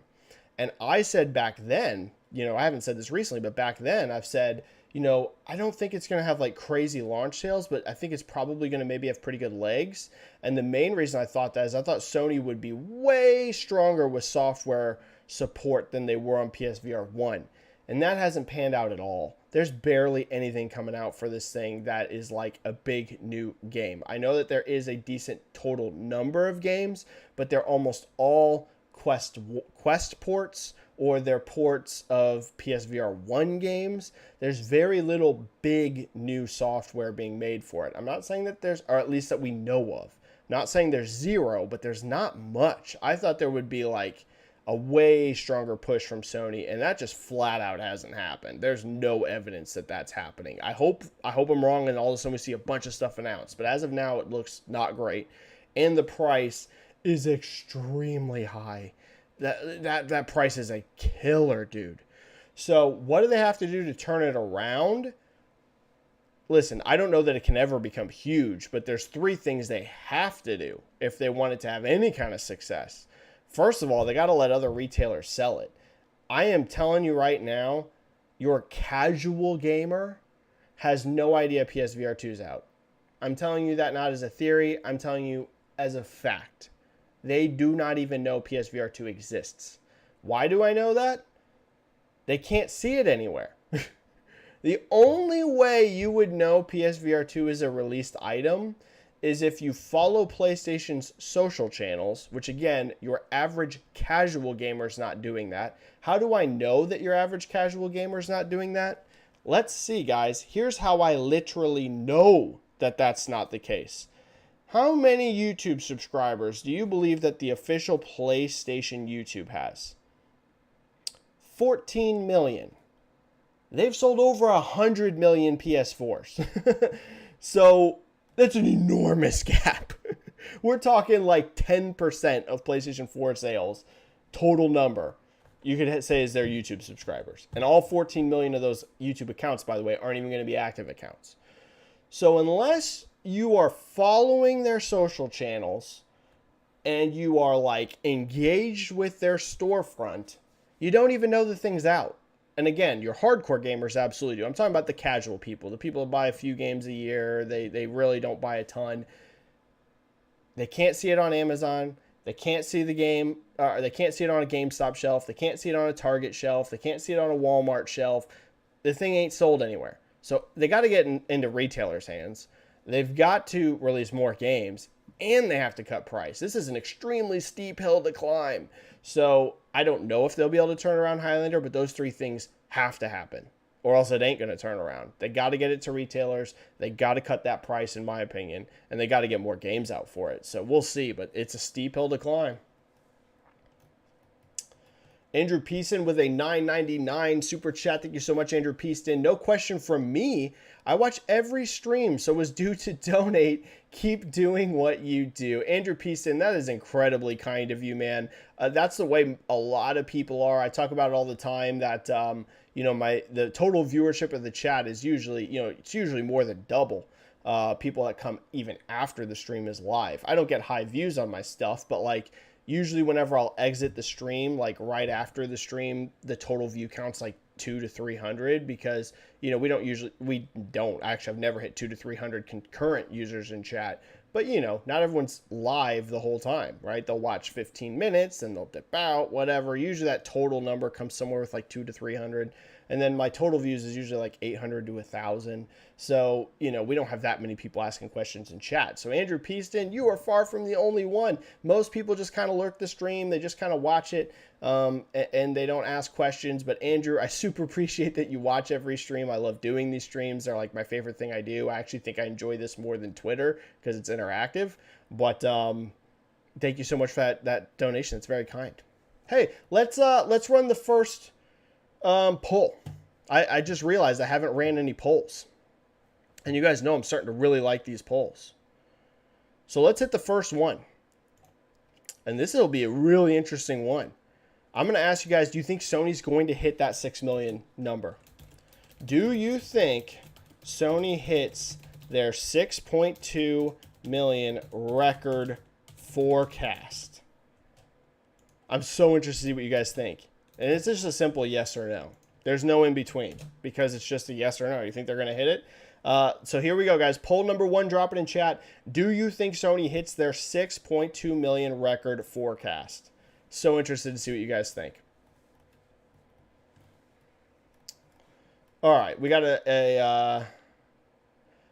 And I said back then, I haven't said this recently, but back then I've said, I don't think it's going to have like crazy launch sales, but I think it's probably going to maybe have pretty good legs. And the main reason I thought that is I thought Sony would be way stronger with software support than they were on PSVR 1. And that hasn't panned out at all. There's barely anything coming out for this thing that is like a big new game. I know that there is a decent total number of games, but they're almost all Quest ports, or they're ports of PSVR 1 games. There's very little big new software being made for it. I'm not saying that there's, or at least that we know of. I'm not saying there's zero, but there's not much. I thought there would be like a way stronger push from Sony, and that just flat out hasn't happened. There's no evidence that that's happening. I hope I'm wrong and all of a sudden we see a bunch of stuff announced, but as of now it looks not great. And the price is extremely high. That price is a killer, dude. So what do they have to do to turn it around? Listen, I don't know that it can ever become huge, but there's 3 things they have to do if they want it to have any kind of success. First of all, they got to let other retailers sell it. I am telling you right now, your casual gamer has no idea PSVR 2 is out. I'm telling you that not as a theory, I'm telling you as a fact. They do not even know PSVR 2 exists. Why do I know that? They can't see it anywhere. The only way you would know PSVR 2 is a released item is if you follow PlayStation's social channels, which again, your average casual gamer is not doing that. How do I know that your average casual gamer is not doing that? Let's see, guys. Here's how I literally know that that's not the case. How many YouTube subscribers do you believe that the official PlayStation YouTube has? 14 million. They've sold over 100 million PS4s. So that's an enormous gap. We're talking like 10% of PlayStation 4 sales, total number, you could say is their YouTube subscribers. And all 14 million of those YouTube accounts, by the way, aren't even going to be active accounts. So unless you are following their social channels and you are like engaged with their storefront, you don't even know the thing's out. And again, your hardcore gamers absolutely do. I'm talking about the casual people, the people that buy a few games a year. They really don't buy a ton. They can't see it on Amazon. They can't see the game. They can't see it on a GameStop shelf. They can't see it on a Target shelf. They can't see it on a Walmart shelf. The thing ain't sold anywhere. So they got to get into retailers' hands. They've got to release more games, and they have to cut price. This is an extremely steep hill to climb. So I don't know if they'll be able to turn around Highlander, but those 3 things have to happen, or else it ain't going to turn around. They got to get it to retailers. They got to cut that price, in my opinion, and they got to get more games out for it. So we'll see, but it's a steep hill to climb. Andrew Peason with a $9.99 super chat. Thank you so much, Andrew Peaston. No question from me. I watch every stream, so was due to donate. Keep doing what you do. Andrew Peaston, that is incredibly kind of you, man. That's the way a lot of people are. I talk about it all the time that, the total viewership of the chat is usually, it's usually more than double. People that come even after the stream is live. I don't get high views on my stuff, but like, Usually whenever I'll exit the stream, like right after the stream, the total view count's like 200 to 300 because, you know, we don't actually, I've never hit 200 to 300 concurrent users in chat. But, you know, not everyone's live the whole time, right? They'll watch 15 minutes and they'll dip out, whatever. Usually that total number comes somewhere with like 200 to 300. And then my total views is usually like 800 to 1,000. So, you know, we don't have that many people asking questions in chat. So Andrew Peaston, you are far from the only one. Most people just kind of lurk the stream. They just kind of watch it and they don't ask questions. But Andrew, I super appreciate that you watch every stream. I love doing these streams. They're like my favorite thing I do. I actually think I enjoy this more than Twitter because it's interactive. But thank you so much for that donation. It's very kind. Hey, let's run the first poll. I just realized I haven't ran any polls. And you guys know I'm starting to really like these polls. So let's hit the first one. And this will be a really interesting one. I'm going to ask you guys, do you think Sony's going to hit that 6 million number? Do you think Sony hits their 6.2 million record forecast? I'm so interested to see what you guys think. And it's just a simple yes or no. There's no in between because it's just a yes or no. You think they're going to hit it? So here we go, guys. Poll number 1, drop it in chat. Do you think Sony hits their 6.2 million record forecast? So interested to see what you guys think. All right, we got okay,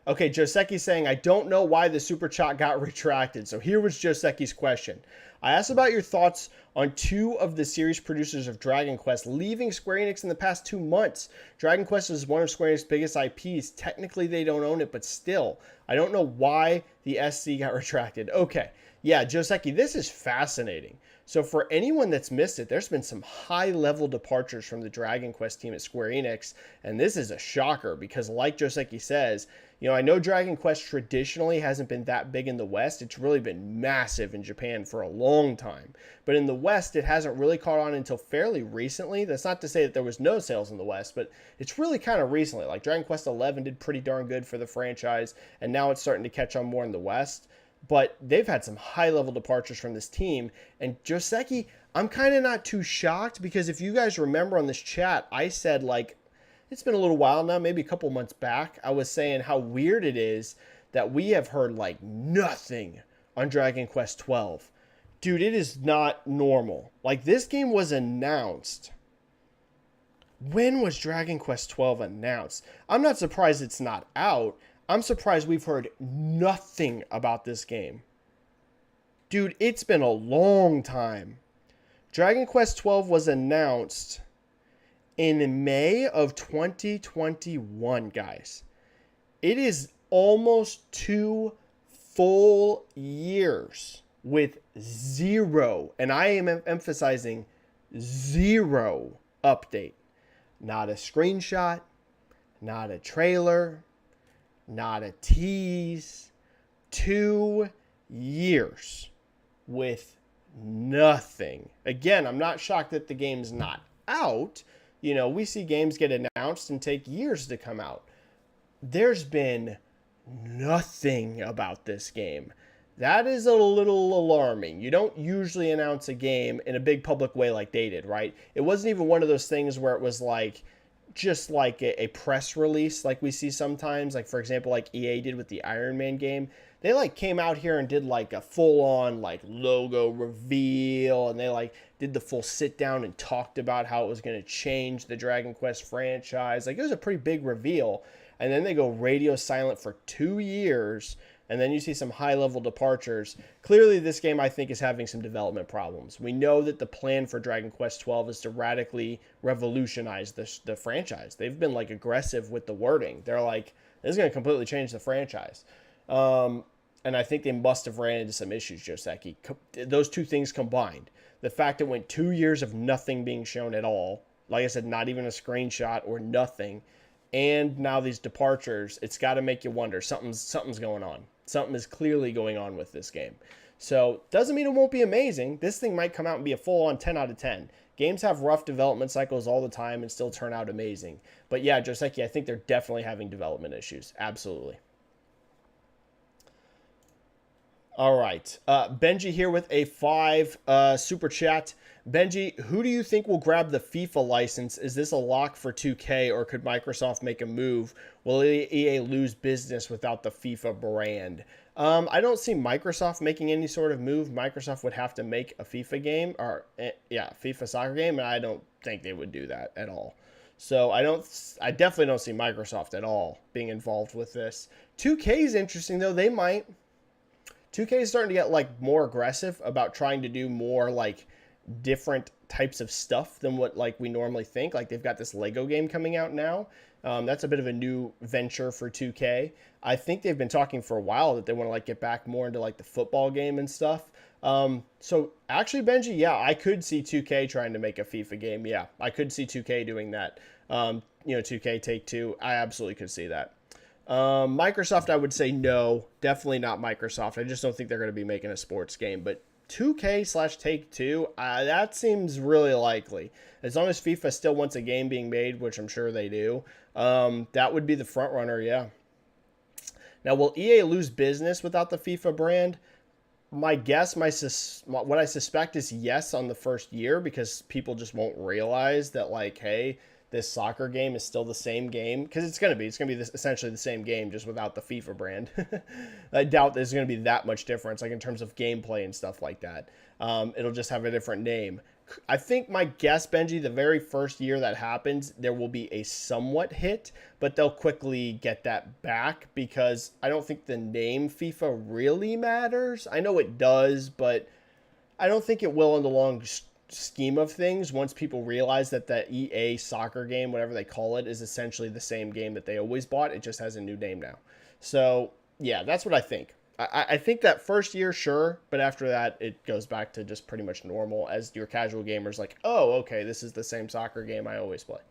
Joseki's saying, I don't know why the super chat got retracted. So here was Joseki's question. I asked about your thoughts on 2 of the series producers of Dragon Quest leaving Square Enix in the past 2 months. Dragon Quest is one of Square Enix's biggest IPs. Technically, they don't own it, but still. I don't know why the SC got retracted. Okay. Yeah, Joseki, this is fascinating. So for anyone that's missed it, there's been some high-level departures from the Dragon Quest team at Square Enix, and this is a shocker because like Joseki says, you know, I know Dragon Quest traditionally hasn't been that big in the West. It's really been massive in Japan for a long time. But in the West, it hasn't really caught on until fairly recently. That's not to say that there was no sales in the West, but it's really kind of recently. Like Dragon Quest 11 did pretty darn good for the franchise, and now it's starting to catch on more in the West. But they've had some high-level departures from this team. And Joseki, I'm kind of not too shocked because if you guys remember on this chat, I said, like, it's been a little while now, maybe a couple months back, I was saying how weird it is that we have heard, like, nothing on Dragon Quest 12. Dude, it is not normal. Like, this game was announced. When was Dragon Quest 12 announced? I'm not surprised it's not out. I'm surprised we've heard nothing about this game. Dude, it's been a long time. Dragon Quest 12 was announced in May of 2021, guys. It is almost 2 full years with 0, and I am emphasizing 0 update. Not a screenshot, not a trailer, not a tease. 2 years with nothing. Again, I'm not shocked that the game's not out. You know, we see games get announced and take years to come out. There's been nothing about this game. That is a little alarming. You don't usually announce a game in a big public way like they did, right? It wasn't even one of those things where it was like, just like a press release like we see sometimes. Like, for example, like EA did with the Iron Man game. They like came out here and did like a full-on like logo reveal, and they like did the full sit down and talked about how it was going to change the Dragon Quest franchise. Like, it was a pretty big reveal. And then they go radio silent for 2 years, and then you see some high-level departures. Clearly, this game, I think, is having some development problems. We know that the plan for Dragon Quest 12 is to radically revolutionize the franchise. They've been, like, aggressive with the wording. They're like, this is going to completely change the franchise. And I think they must have ran into some issues, Joseki. Those two things combined. The fact it went 2 years of nothing being shown at all. Like I said, not even a screenshot or nothing. And now these departures, it's got to make you wonder. Something's going on. Something is clearly going on with this game. So, doesn't mean it won't be amazing. This thing might come out and be a full-on 10 out of 10. Games have rough development cycles all the time and still turn out amazing. But yeah, Joseki, I think they're definitely having development issues. Absolutely. All right. Benji here with a 5 super chat. Benji, who do you think will grab the FIFA license? Is this a lock for 2K, or could Microsoft make a move? Will EA lose business without the FIFA brand? I don't see Microsoft making any sort of move. Microsoft would have to make a FIFA game, or FIFA soccer game, and I don't think they would do that at all. So I definitely don't see Microsoft at all being involved with this. 2K is interesting though. They might. 2K is starting to get like more aggressive about trying to do more like different types of stuff than what like we normally think. Like they've got this Lego game coming out now. That's a bit of a new venture for 2K. I think they've been talking for a while that they want to like get back more into like the football game and stuff. So actually, Benji, yeah, I could see 2K trying to make a FIFA game. Yeah, I could see 2K doing that. 2K Take Two. I absolutely could see that. Microsoft, I would say no, definitely not Microsoft. I just don't think they're going to be making a sports game. But 2K/Take-Two, that seems really likely. As long as FIFA still wants a game being made, which I'm sure they do, that would be the front runner, yeah. Now, will EA lose business without the FIFA brand? My guess, what I suspect is yes on the first year, because people just won't realize that, like, hey, this soccer game is still the same game, because it's going to be essentially the same game, just without the FIFA brand. I doubt there's going to be that much difference, like in terms of gameplay and stuff like that. It'll just have a different name. I think my guess, Benji, the very first year that happens, there will be a somewhat hit, but they'll quickly get that back, because I don't think the name FIFA really matters. I know it does, but I don't think it will in the long scheme of things once people realize that the EA soccer game, whatever they call it, is essentially the same game that they always bought. It just has a new name now. So yeah, that's what I think. I think that first year, sure, but after that, it goes back to just pretty much normal, as your casual gamers like, oh, okay, this is the same soccer game I always play.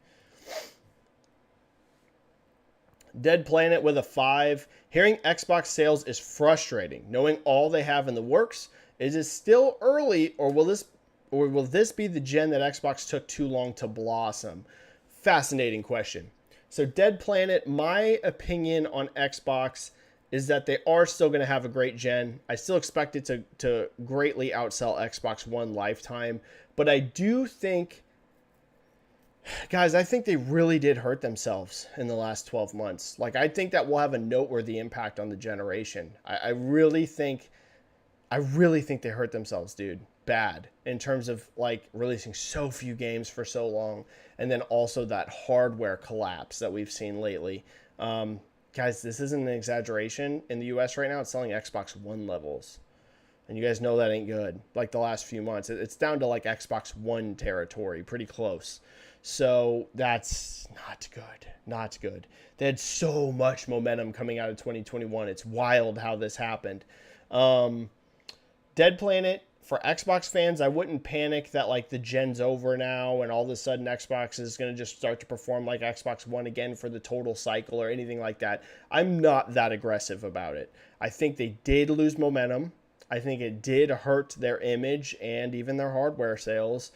Dead Planet with a 5. Hearing Xbox sales is frustrating. Knowing all they have in the works, is it still early, or will this be the gen that Xbox took too long to blossom? Fascinating question. So Dead Planet, my opinion on Xbox is that they are still going to have a great gen. I still expect it to greatly outsell Xbox One lifetime. But I do think, guys, I think they really did hurt themselves in the last 12 months. Like, I think that will have a noteworthy impact on the generation. I really think they hurt themselves, dude. Bad in terms of like releasing so few games for so long, and then also that hardware collapse that we've seen lately. Guys, this isn't an exaggeration. In the US right now, it's selling Xbox One levels, and you guys know that ain't good. Like the last few months, it's down to like Xbox One territory, pretty close. So that's not good. They had so much momentum coming out of 2021. It's wild how this happened. Dead Planet, for Xbox fans, I wouldn't panic that like the gen's over now and all of a sudden Xbox is going to just start to perform like Xbox One again for the total cycle or anything like that. I'm not that aggressive about it. I think they did lose momentum. I think it did hurt their image and even their hardware sales.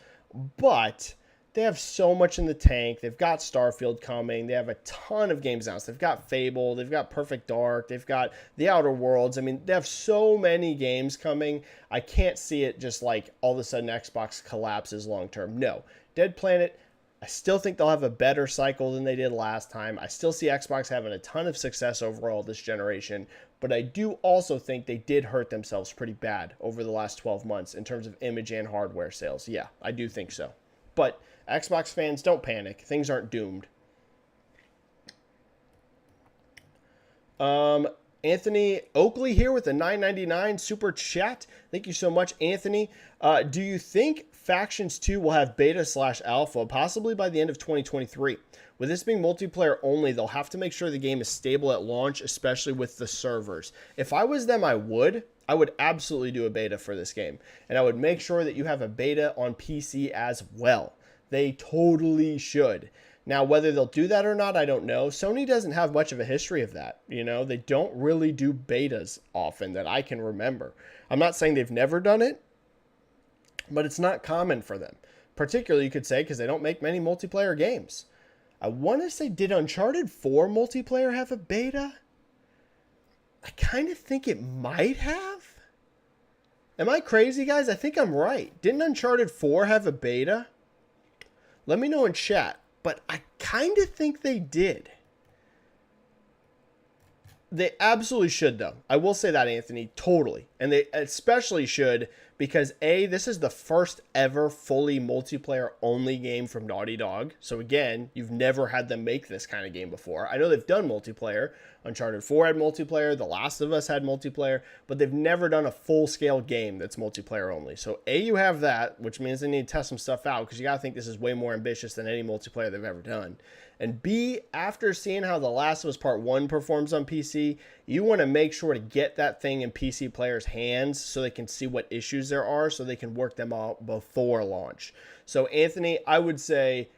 But they have so much in the tank. They've got Starfield coming. They have a ton of games announced. They've got Fable. They've got Perfect Dark. They've got The Outer Worlds. I mean, they have so many games coming. I can't see it just like all of a sudden Xbox collapses long term. No. Dead Planet, I still think they'll have a better cycle than they did last time. I still see Xbox having a ton of success overall this generation. But I do also think they did hurt themselves pretty bad over the last 12 months in terms of image and hardware sales. Yeah, I do think so. But Xbox fans, don't panic. Things aren't doomed. Anthony Oakley here with a $9.99 super chat. Thank you so much, Anthony. Do you think Factions 2 will have beta/alpha possibly by the end of 2023? With this being multiplayer only, they'll have to make sure the game is stable at launch, especially with the servers. If I was them, I would absolutely do a beta for this game. And I would make sure that you have a beta on PC as well. They totally should. Now, whether they'll do that or not, I don't know. Sony doesn't have much of a history of that. You know, they don't really do betas often that I can remember. I'm not saying they've never done it, but it's not common for them. Particularly, you could say, because they don't make many multiplayer games. I want to say, did Uncharted 4 multiplayer have a beta? I kind of think it might have. Am I crazy, guys? I think I'm right. Didn't Uncharted 4 have a beta? Let me know in chat. But I kind of think they did. They absolutely should, though. I will say that, Anthony, totally. And they especially should because, A, this is the first ever fully multiplayer-only game from Naughty Dog. So, again, you've never had them make this kind of game before. I know they've done multiplayer. Uncharted 4 had multiplayer. The Last of Us had multiplayer. But they've never done a full-scale game that's multiplayer only. So, A, you have that, which means they need to test some stuff out because you got to think this is way more ambitious than any multiplayer they've ever done. And B, after seeing how The Last of Us Part 1 performs on PC, you want to make sure to get that thing in PC players' hands so they can see what issues there are so they can work them out before launch. So, Anthony, I would say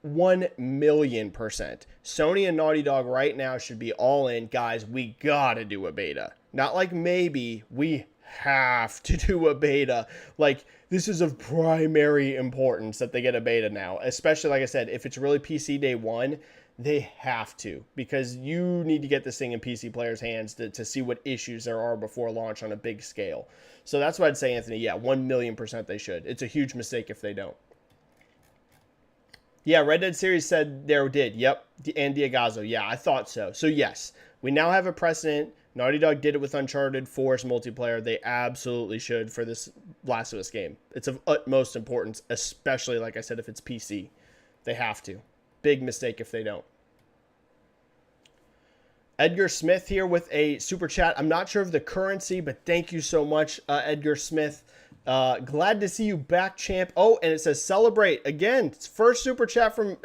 1,000,000%. Sony and Naughty Dog right now should be all in. Guys, we gotta do a beta. Not like maybe, we have to do a beta. Like, this is of primary importance that they get a beta now. Especially, like I said, if it's really PC day one, they have to. Because you need to get this thing in PC players' hands to see what issues there are before launch on a big scale. So that's what I'd say, Anthony. Yeah, 1,000,000% they should. It's a huge mistake if they don't. Yeah, Red Dead Series said there did. Yep. And Diagazo. Yeah, I thought so. So, yes, we now have a precedent. Naughty Dog did it with Uncharted 4's multiplayer. They absolutely should for this Last of Us game. It's of utmost importance, especially, like I said, if it's PC. They have to. Big mistake if they don't. Edgar Smith here with a super chat. I'm not sure of the currency, but thank you so much, Edgar Smith. Glad to see you back, champ. Oh, and it says celebrate. Again, it's first super chat from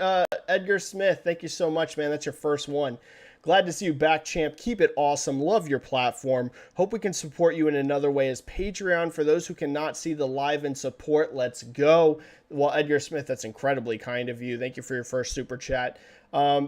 Edgar Smith. Thank you so much, man. That's your first one. Glad to see you back, champ. Keep it awesome. Love your platform. Hope we can support you in another way as Patreon. For those who cannot see the live and support, let's go. Well, Edgar Smith, that's incredibly kind of you. Thank you for your first super chat.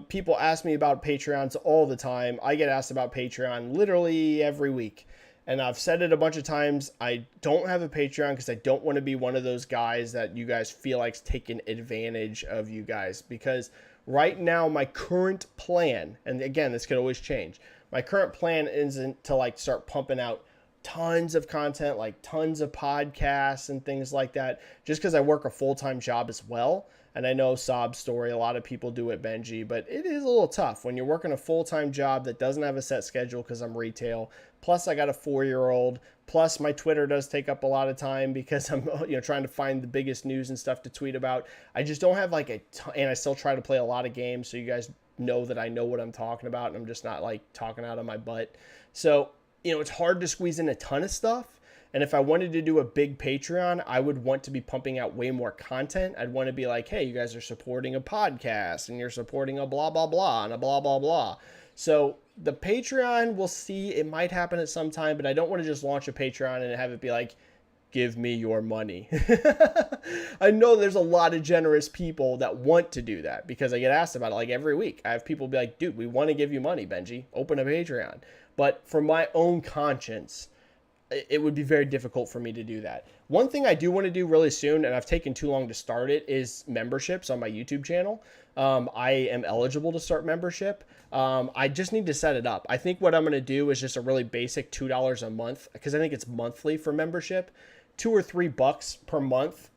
People ask me about Patreons all the time. I get asked about Patreon literally every week. And I've said it a bunch of times. I don't have a Patreon because I don't want to be one of those guys that you guys feel like's taking advantage of you guys. Because right now, my current plan, and again, this could always change. My current plan isn't to like start pumping out tons of content, like tons of podcasts and things like that, just because I work a full-time job as well. And I know sob story, a lot of people do it, Benji, but it is a little tough when you're working a full-time job that doesn't have a set schedule because I'm retail. Plus, I got a 4-year-old. Plus, my Twitter does take up a lot of time because I'm trying to find the biggest news and stuff to tweet about. I just don't have like a ton, and I still try to play a lot of games, so you guys know that I know what I'm talking about, and I'm just not like talking out of my butt. So, it's hard to squeeze in a ton of stuff. And if I wanted to do a big Patreon, I would want to be pumping out way more content. I'd want to be like, hey, you guys are supporting a podcast and you're supporting a blah, blah, blah and a blah, blah, blah. So the Patreon, we'll see. It might happen at some time, but I don't want to just launch a Patreon and have it be like, give me your money. I know there's a lot of generous people that want to do that because I get asked about it like every week. I have people be like, dude, we want to give you money, Benji. Open a Patreon. But for my own conscience, it would be very difficult for me to do that. One thing I do want to do really soon, and I've taken too long to start it, is memberships on my YouTube channel. I am eligible to start membership. I just need to set it up. I think what I'm going to do is just a really basic $2 a month because I think it's monthly for membership. $2 or $3 per month.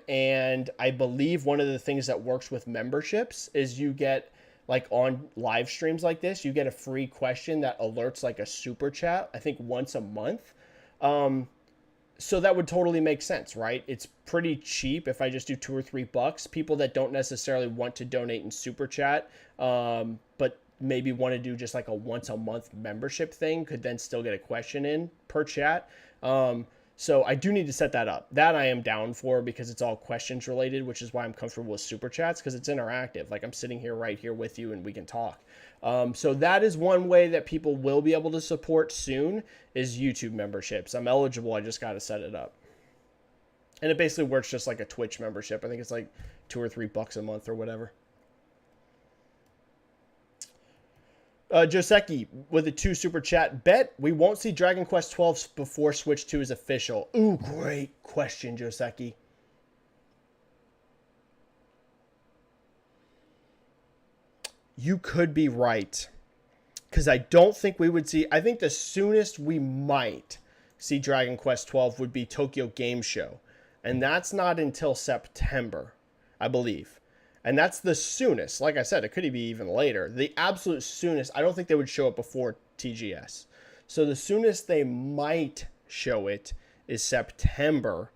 And I believe one of the things that works with memberships is you get, like on live streams like this, you get a free question that alerts like a super chat, I think once a month. So that would totally make sense, right? It's pretty cheap if I just do $2 or $3. People that don't necessarily want to donate in super chat, but maybe want to do just like a once a month membership thing could then still get a question in per chat. So I do need to set that up. That I am down for because it's all questions related, which is why I'm comfortable with super chats because it's interactive. Like I'm sitting here right here with you and we can talk. So that is one way that people will be able to support soon is YouTube memberships. I'm eligible. I just got to set it up. And it basically works just like a Twitch membership. I think it's like $2 or $3 a month or whatever. Joseki with a 2 super chat. Bet we won't see Dragon Quest 12 before Switch 2 is official. Ooh, great question, Joseki. You could be right. Because I don't think we would see... I think the soonest we might see Dragon Quest 12 would be Tokyo Game Show. And that's not until September, I believe. And that's the soonest. Like I said, it could be even later. The absolute soonest, I don't think they would show it before TGS. So the soonest they might show it is September.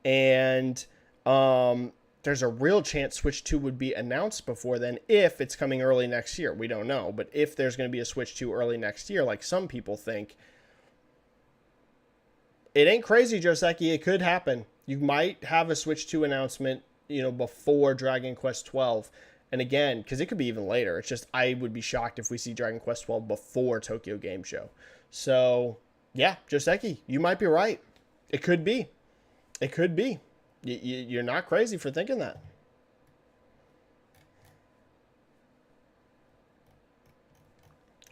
And there's a real chance Switch 2 would be announced before then if it's coming early next year. We don't know. But if there's going to be a Switch 2 early next year, like some people think, it ain't crazy, Joseki. It could happen. You might have a Switch 2 announcement, before Dragon Quest 12. And again, because it could be even later. It's just I would be shocked if we see Dragon Quest 12 before Tokyo Game Show. So, yeah, Joseki, you might be right. It could be. It could be. You're not crazy for thinking that.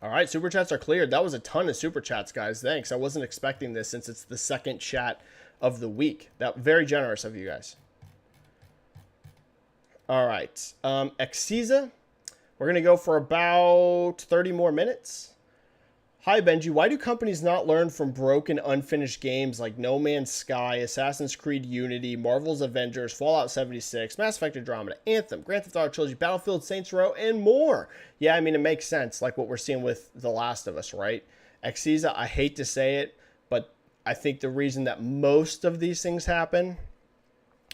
All right, super chats are cleared. That was a ton of super chats, guys. Thanks. I wasn't expecting this since it's the second chat of the week. That very generous of you guys. All right, Exiza. We're gonna go for about 30 more minutes. Hi, Benji. Why do companies not learn from broken, unfinished games like No Man's Sky, Assassin's Creed Unity, Marvel's Avengers, Fallout 76, Mass Effect Andromeda, Anthem, Grand Theft Auto Trilogy, Battlefield, Saints Row, and more? Yeah, I mean, it makes sense, like what we're seeing with The Last of Us, right? Exiza, I hate to say it, but I think the reason that most of these things happen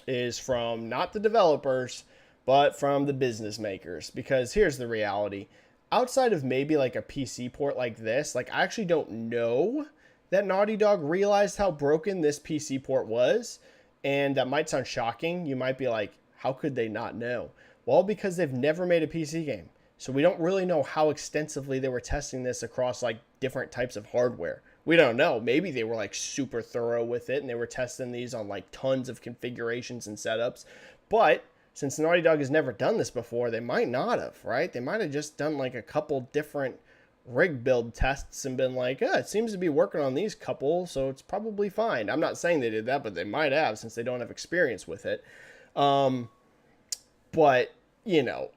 is from not the developers, but from the business makers. Because here's the reality. Outside of maybe like a PC port like this, like I actually don't know that Naughty Dog realized how broken this PC port was. And that might sound shocking. You might be like, how could they not know? Well, because they've never made a PC game. So we don't really know how extensively they were testing this across like different types of hardware. We don't know. Maybe they were like super thorough with it and they were testing these on like tons of configurations and setups. But since Naughty Dog has never done this before, they might not have, right? They might have just done like a couple different rig build tests and been like, it seems to be working on these couple, so it's probably fine. I'm not saying they did that, but they might have since they don't have experience with it. But,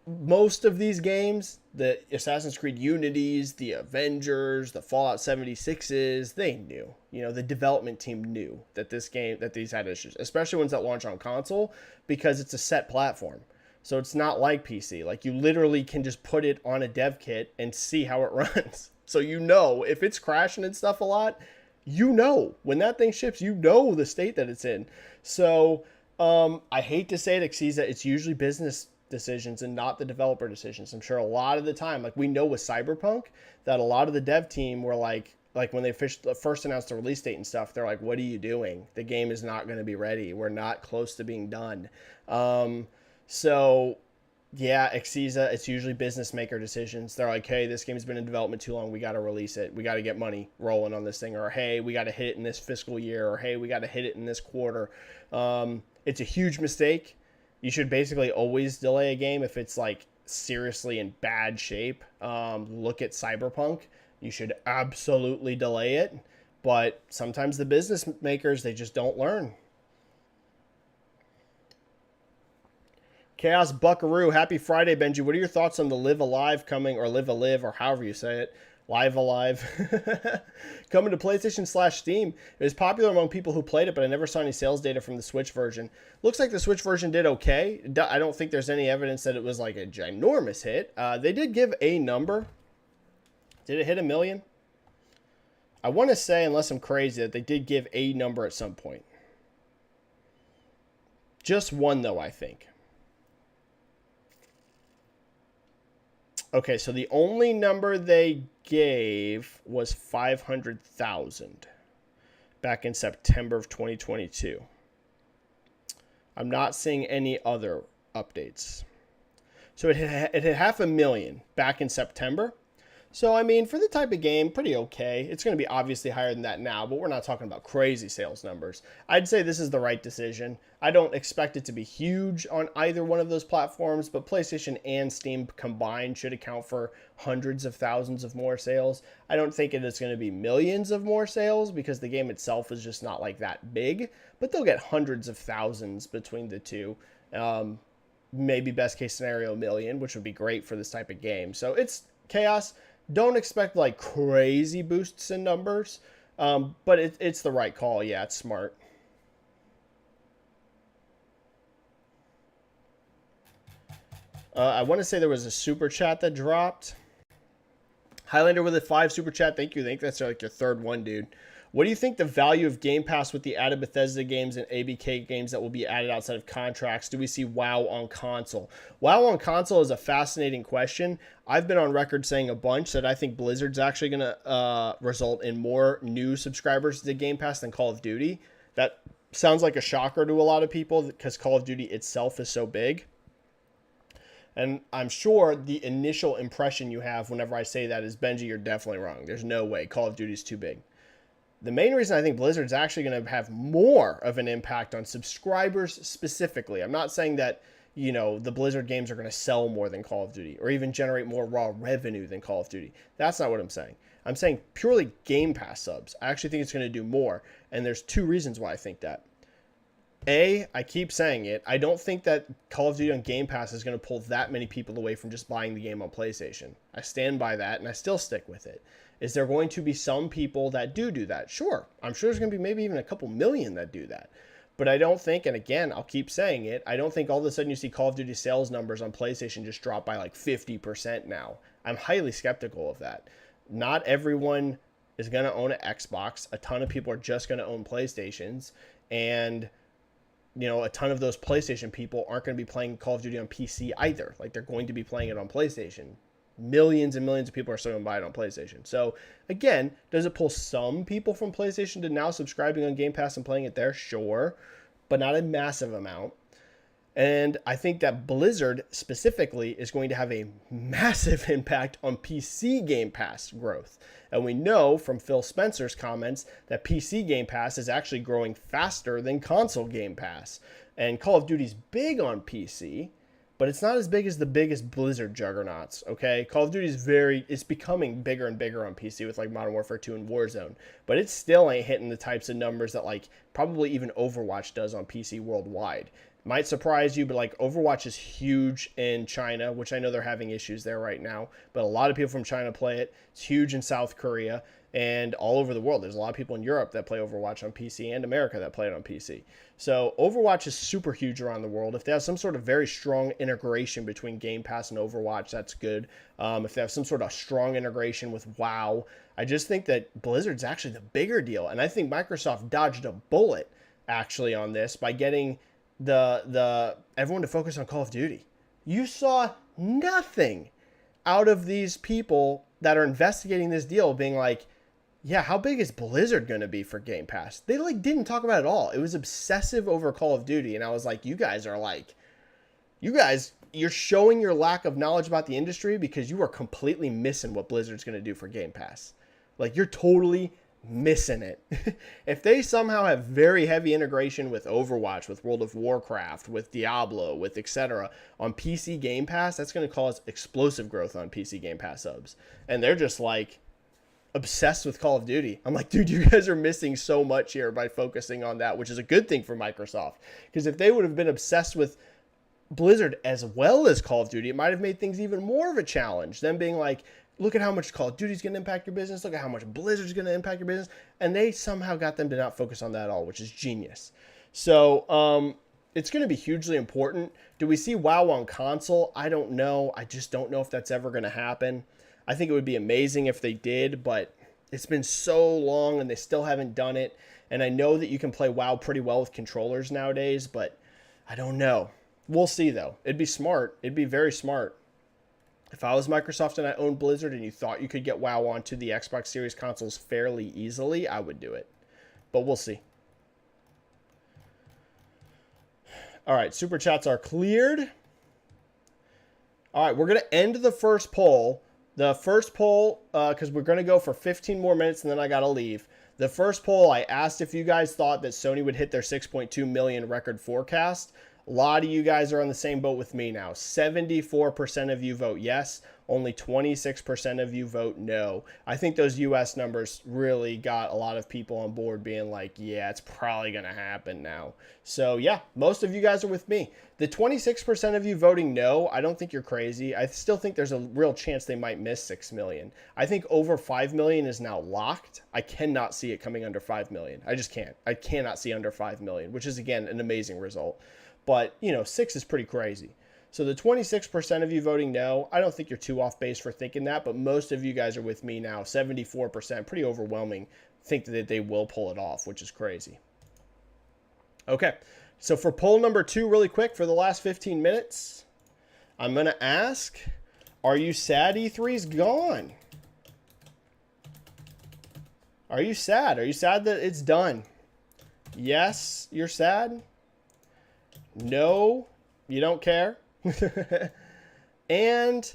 most of these games, the Assassin's Creed Unities, the Avengers, the Fallout 76s, they knew. The development team knew that these had issues, especially ones that launch on console, because it's a set platform. So it's not like PC. Like you literally can just put it on a dev kit and see how it runs. So if it's crashing and stuff a lot, when that thing ships, the state that it's in. So I hate to say it, Exiza, it's usually business decisions and not the developer decisions. I'm sure a lot of the time, like we know with Cyberpunk, that a lot of the dev team were like when they first announced the release date and stuff, they're like, what are you doing? The game is not going to be ready. We're not close to being done. So yeah, Exiza, it's usually business maker decisions. They're like, hey, this game's been in development too long. We got to release it. We got to get money rolling on this thing. Or, hey, we got to hit it in this fiscal year. Or, hey, we got to hit it in this quarter. It's a huge mistake. You should basically always delay a game if it's like seriously in bad shape. Look at Cyberpunk. You should absolutely delay it. But sometimes the business makers, they just don't learn. Chaos Buckaroo, happy Friday, Benji. What are your thoughts on the Live Alive coming, or Live Alive, or however you say it? Live Alive. Coming to PlayStation/Steam. It was popular among people who played it, but I never saw any sales data from the Switch version. Looks like the Switch version did okay. I don't think there's any evidence that it was like a ginormous hit. They did give a number. Did it hit 1 million? I want to say, unless I'm crazy, that they did give a number at some point. Just one, though, I think. Okay, so the only number they gave was 500,000 back in September of 2022. I'm not seeing any other updates. So it had 500,000 back in September. So, I mean, for the type of game, pretty okay. It's going to be obviously higher than that now, but we're not talking about crazy sales numbers. I'd say this is the right decision. I don't expect it to be huge on either one of those platforms, but PlayStation and Steam combined should account for hundreds of thousands of more sales. I don't think it is going to be millions of more sales because the game itself is just not like that big, but they'll get hundreds of thousands between the two. Maybe best case scenario, 1 million, which would be great for this type of game. So it's Chaos. Don't expect like crazy boosts in numbers. But it's the right call. Yeah, it's smart. I want to say there was a super chat that dropped. Highlander with a 5 super chat. Thank you. I think that's like your third one, dude. What do you think the value of Game Pass with the added Bethesda games and ABK games that will be added outside of contracts? Do we see WoW on console? WoW on console is a fascinating question. I've been on record saying a bunch that I think Blizzard's actually going to result in more new subscribers to Game Pass than Call of Duty. That sounds like a shocker to a lot of people because Call of Duty itself is so big. And I'm sure the initial impression you have whenever I say that is, Benji, you're definitely wrong. There's no way. Call of Duty's too big. The main reason I think Blizzard's actually going to have more of an impact on subscribers specifically. I'm not saying that, the Blizzard games are going to sell more than Call of Duty or even generate more raw revenue than Call of Duty. That's not what I'm saying. I'm saying purely Game Pass subs. I actually think it's going to do more. And there's 2 reasons why I think that. I keep saying it, I don't think that Call of Duty on Game Pass is going to pull that many people away from just buying the game on PlayStation. I stand by that, and I still stick with it. Is there going to be some people that do that? Sure. I'm sure there's going to be maybe even a couple million that do that. But I don't think, and again, I'll keep saying it, I don't think all of a sudden you see Call of Duty sales numbers on PlayStation just drop by like 50% now. I'm highly skeptical of that. Not everyone is going to own an Xbox. A ton of people are just going to own PlayStations. And a ton of those PlayStation people aren't going to be playing Call of Duty on PC either. Like, they're going to be playing it on PlayStation. Millions and millions of people are still going to buy it on PlayStation. So, again, does it pull some people from PlayStation to now subscribing on Game Pass and playing it there? Sure, but not a massive amount. And I think that Blizzard specifically is going to have a massive impact on PC Game Pass growth. And we know from Phil Spencer's comments that PC Game Pass is actually growing faster than console Game Pass. And Call of Duty's big on PC, but it's not as big as the biggest Blizzard juggernauts, okay? Call of Duty is it's becoming bigger and bigger on PC with like Modern Warfare 2 and Warzone, but it still ain't hitting the types of numbers that like probably even Overwatch does on PC worldwide. Might surprise you, but like Overwatch is huge in China, which I know they're having issues there right now, but a lot of people from China play it. It's huge in South Korea and all over the world. There's a lot of people in Europe that play Overwatch on PC and America that play it on PC. So Overwatch is super huge around the world. If they have some sort of very strong integration between Game Pass and Overwatch, that's good. If they have some sort of strong integration with WoW, I just think that Blizzard's actually the bigger deal. And I think Microsoft dodged a bullet actually on this by getting the everyone to focus on Call of Duty. You saw nothing out of these people that are investigating this deal being like, yeah, how big is Blizzard going to be for Game Pass? They like didn't talk about it at all. It was obsessive over Call of Duty. And I was like, you're showing your lack of knowledge about the industry because you are completely missing what Blizzard's going to do for Game Pass. Like, you're totally missing it. If they somehow have very heavy integration with Overwatch, with World of Warcraft, with Diablo, with etc. on PC Game Pass, that's going to cause explosive growth on PC Game Pass subs. And they're just like obsessed with Call of Duty. I'm like, dude, you guys are missing so much here by focusing on that, which is a good thing for Microsoft. Because if they would have been obsessed with Blizzard as well as Call of Duty, it might have made things even more of a challenge. Them being like, look at how much Call of Duty is going to impact your business. Look at how much Blizzard is going to impact your business. And they somehow got them to not focus on that at all, which is genius. So it's going to be hugely important. Do we see WoW on console? I don't know. I just don't know if that's ever going to happen. I think it would be amazing if they did, but it's been so long and they still haven't done it. And I know that you can play WoW pretty well with controllers nowadays, but I don't know. We'll see, though. It'd be smart. It'd be very smart. If I was Microsoft and I owned Blizzard and you thought you could get WoW onto the Xbox Series consoles fairly easily, I would do it. But we'll see. All right, Super Chats are cleared. All right, we're going to end the first poll. The first poll, because we're going to go for 15 more minutes and then I got to leave. The first poll, I asked if you guys thought that Sony would hit their 6.2 million record forecast. A lot of you guys are on the same boat with me now. 74% of you vote yes. Only 26% of you vote no. I think those US numbers really got a lot of people on board being like, yeah, it's probably going to happen now. So yeah, most of you guys are with me. The 26% of you voting no, I don't think you're crazy. I still think there's a real chance they might miss 6 million. I think over 5 million is now locked. I cannot see it coming under 5 million. I just can't. I cannot see under 5 million, which is, again, an amazing result. But, 6 is pretty crazy. So the 26% of you voting no, I don't think you're too off base for thinking that, but most of you guys are with me now. 74%, pretty overwhelming, think that they will pull it off, which is crazy. Okay, so for poll number 2, really quick, for the last 15 minutes, I'm going to ask, are you sad E3's gone? Are you sad? Are you sad that it's done? Yes, you're sad? No, you don't care? And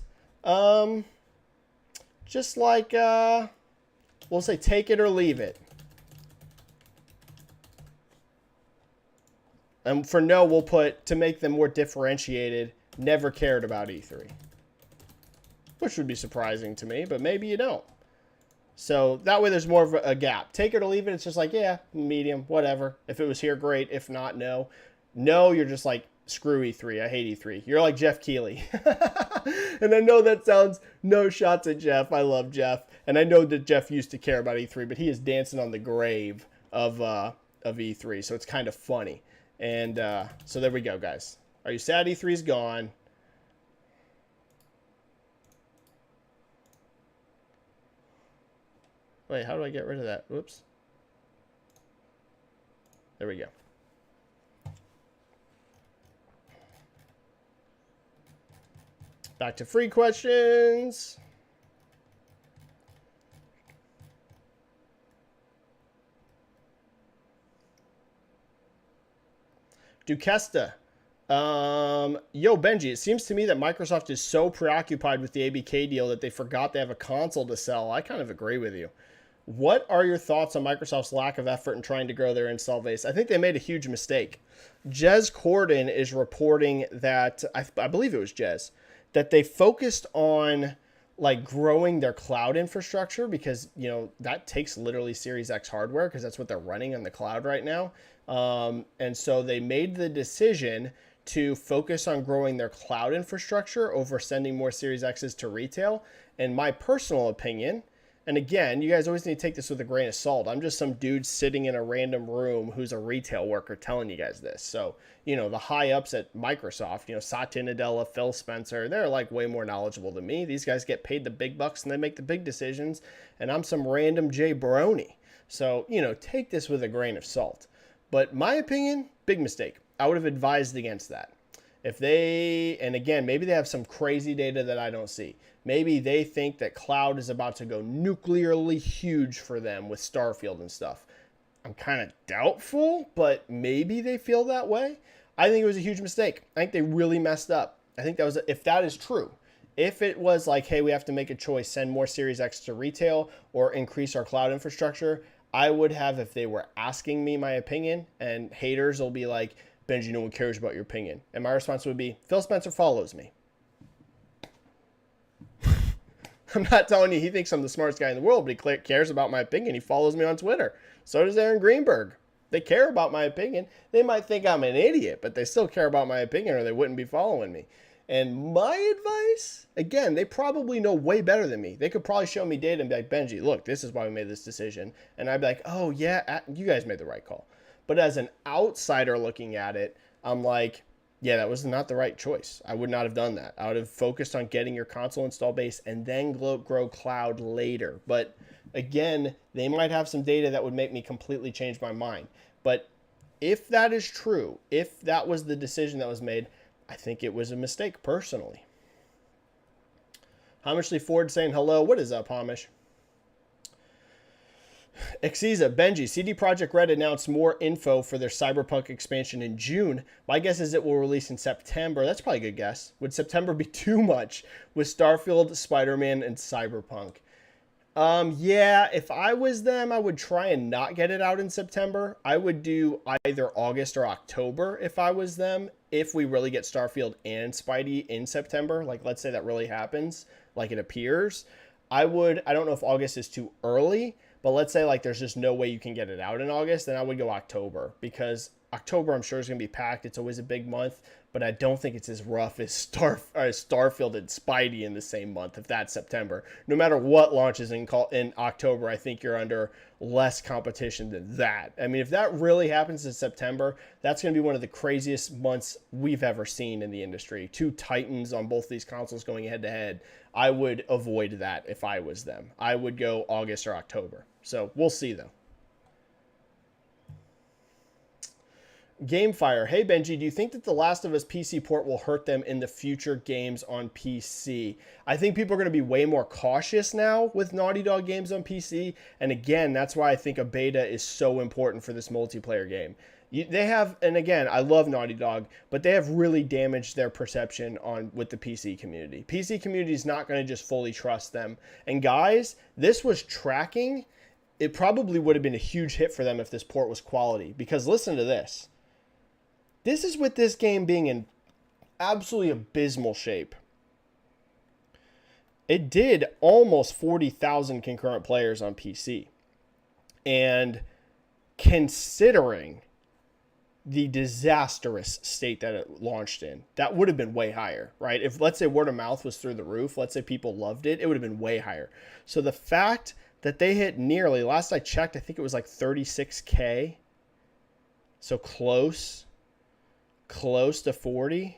just like we'll say take it or leave it. And for no, we'll put, to make them more differentiated, never cared about E3. Which would be surprising to me, but maybe you don't. So that way there's more of a gap. Take it or leave it. It's just like, yeah, medium, whatever. If it was here, great. If not, no. No, you're just like, screw E3. I hate E3. You're like Jeff Keighley. And I know that sounds no shots at Jeff. I love Jeff. And I know that Jeff used to care about E3, but he is dancing on the grave of E3. So it's kind of funny. And so there we go, guys. Are you sad E3's gone? Wait, how do I get rid of that? Whoops. There we go. Back to free questions. Duquesta. Yo, Benji, it seems to me that Microsoft is so preoccupied with the ABK deal that they forgot they have a console to sell. I kind of agree with you. What are your thoughts on Microsoft's lack of effort in trying to grow their install base? I think they made a huge mistake. Jez Corden is reporting that, I believe it was Jez, that they focused on like growing their cloud infrastructure because, that takes literally Series X hardware because that's what they're running on the cloud right now. And so they made the decision to focus on growing their cloud infrastructure over sending more Series X's to retail. And my personal opinion, and again, you guys always need to take this with a grain of salt. I'm just some dude sitting in a random room who's a retail worker telling you guys this. So, the high ups at Microsoft, Satya Nadella, Phil Spencer, they're like way more knowledgeable than me. These guys get paid the big bucks and they make the big decisions. And I'm some random Jay Baroni. So, take this with a grain of salt. But my opinion, big mistake. I would have advised against that. If they, and again, maybe they have some crazy data that I don't see. Maybe they think that cloud is about to go nuclearly huge for them with Starfield and stuff. I'm kind of doubtful, but maybe they feel that way. I think it was a huge mistake. I think they really messed up. I think that was, if that is true, if it was like, hey, we have to make a choice, send more Series X to retail or increase our cloud infrastructure, I would have, if they were asking me my opinion, and haters will be like, Benji, no one cares about your opinion. And my response would be, Phil Spencer follows me. I'm not telling you he thinks I'm the smartest guy in the world, but he cares about my opinion. He follows me on Twitter. So does Aaron Greenberg. They care about my opinion. They might think I'm an idiot, but they still care about my opinion or they wouldn't be following me. And my advice, again, they probably know way better than me. They could probably show me data and be like, Benji, look, this is why we made this decision. And I'd be like, oh, yeah, you guys made the right call. But as an outsider looking at it, I'm like, yeah, that was not the right choice. I would not have done that. I would have focused on getting your console install base and then grow cloud later. But again, they might have some data that would make me completely change my mind. But if that is true, if that was the decision that was made, I think it was a mistake personally. Hamishly Ford saying hello. What is up, Hamish? Exiza, Benji, CD Projekt Red announced more info for their Cyberpunk expansion in June. My guess is it will release in September. That's probably a good guess. Would September be too much with Starfield, Spider-Man, and Cyberpunk? Yeah, if I was them, I would try and not get it out in September. I would do either August or October if I was them. if we really get Starfield and Spidey in September, like let's say that really happens, like it appears, I don't know if August is too early, but let's say like there's just no way you can get it out in August, then I would go October, because October I'm sure is going to be packed. It's always a big month, but I don't think it's as rough as Starfield and Spidey in the same month, if that's September. No matter what launches in October, I think you're under less competition than that. I mean, if that really happens in September, that's going to be one of the craziest months we've ever seen in the industry. Two titans on both these consoles going head to head. I would avoid that if I was them. I would go August or October. So we'll see, though. Gamefire, hey Benji, do you think that the Last of Us PC port will hurt them in the future games on PC? I think people are going to be way more cautious now with Naughty Dog games on PC. And again, that's why I think a beta is so important for this multiplayer game. They have, and again, I love Naughty Dog, but they have really damaged their perception with the PC community. PC community is not going to just fully trust them. And guys, this was tracking. It probably would have been a huge hit for them if this port was quality. Because listen to this. This is with this game being in absolutely abysmal shape. It did almost 40,000 concurrent players on PC. And considering the disastrous state that it launched in, that would have been way higher, right? If, let's say, word of mouth was through the roof, let's say people loved it, it would have been way higher. So the fact that they hit nearly, last I checked, I think it was like 36K. So close to 40.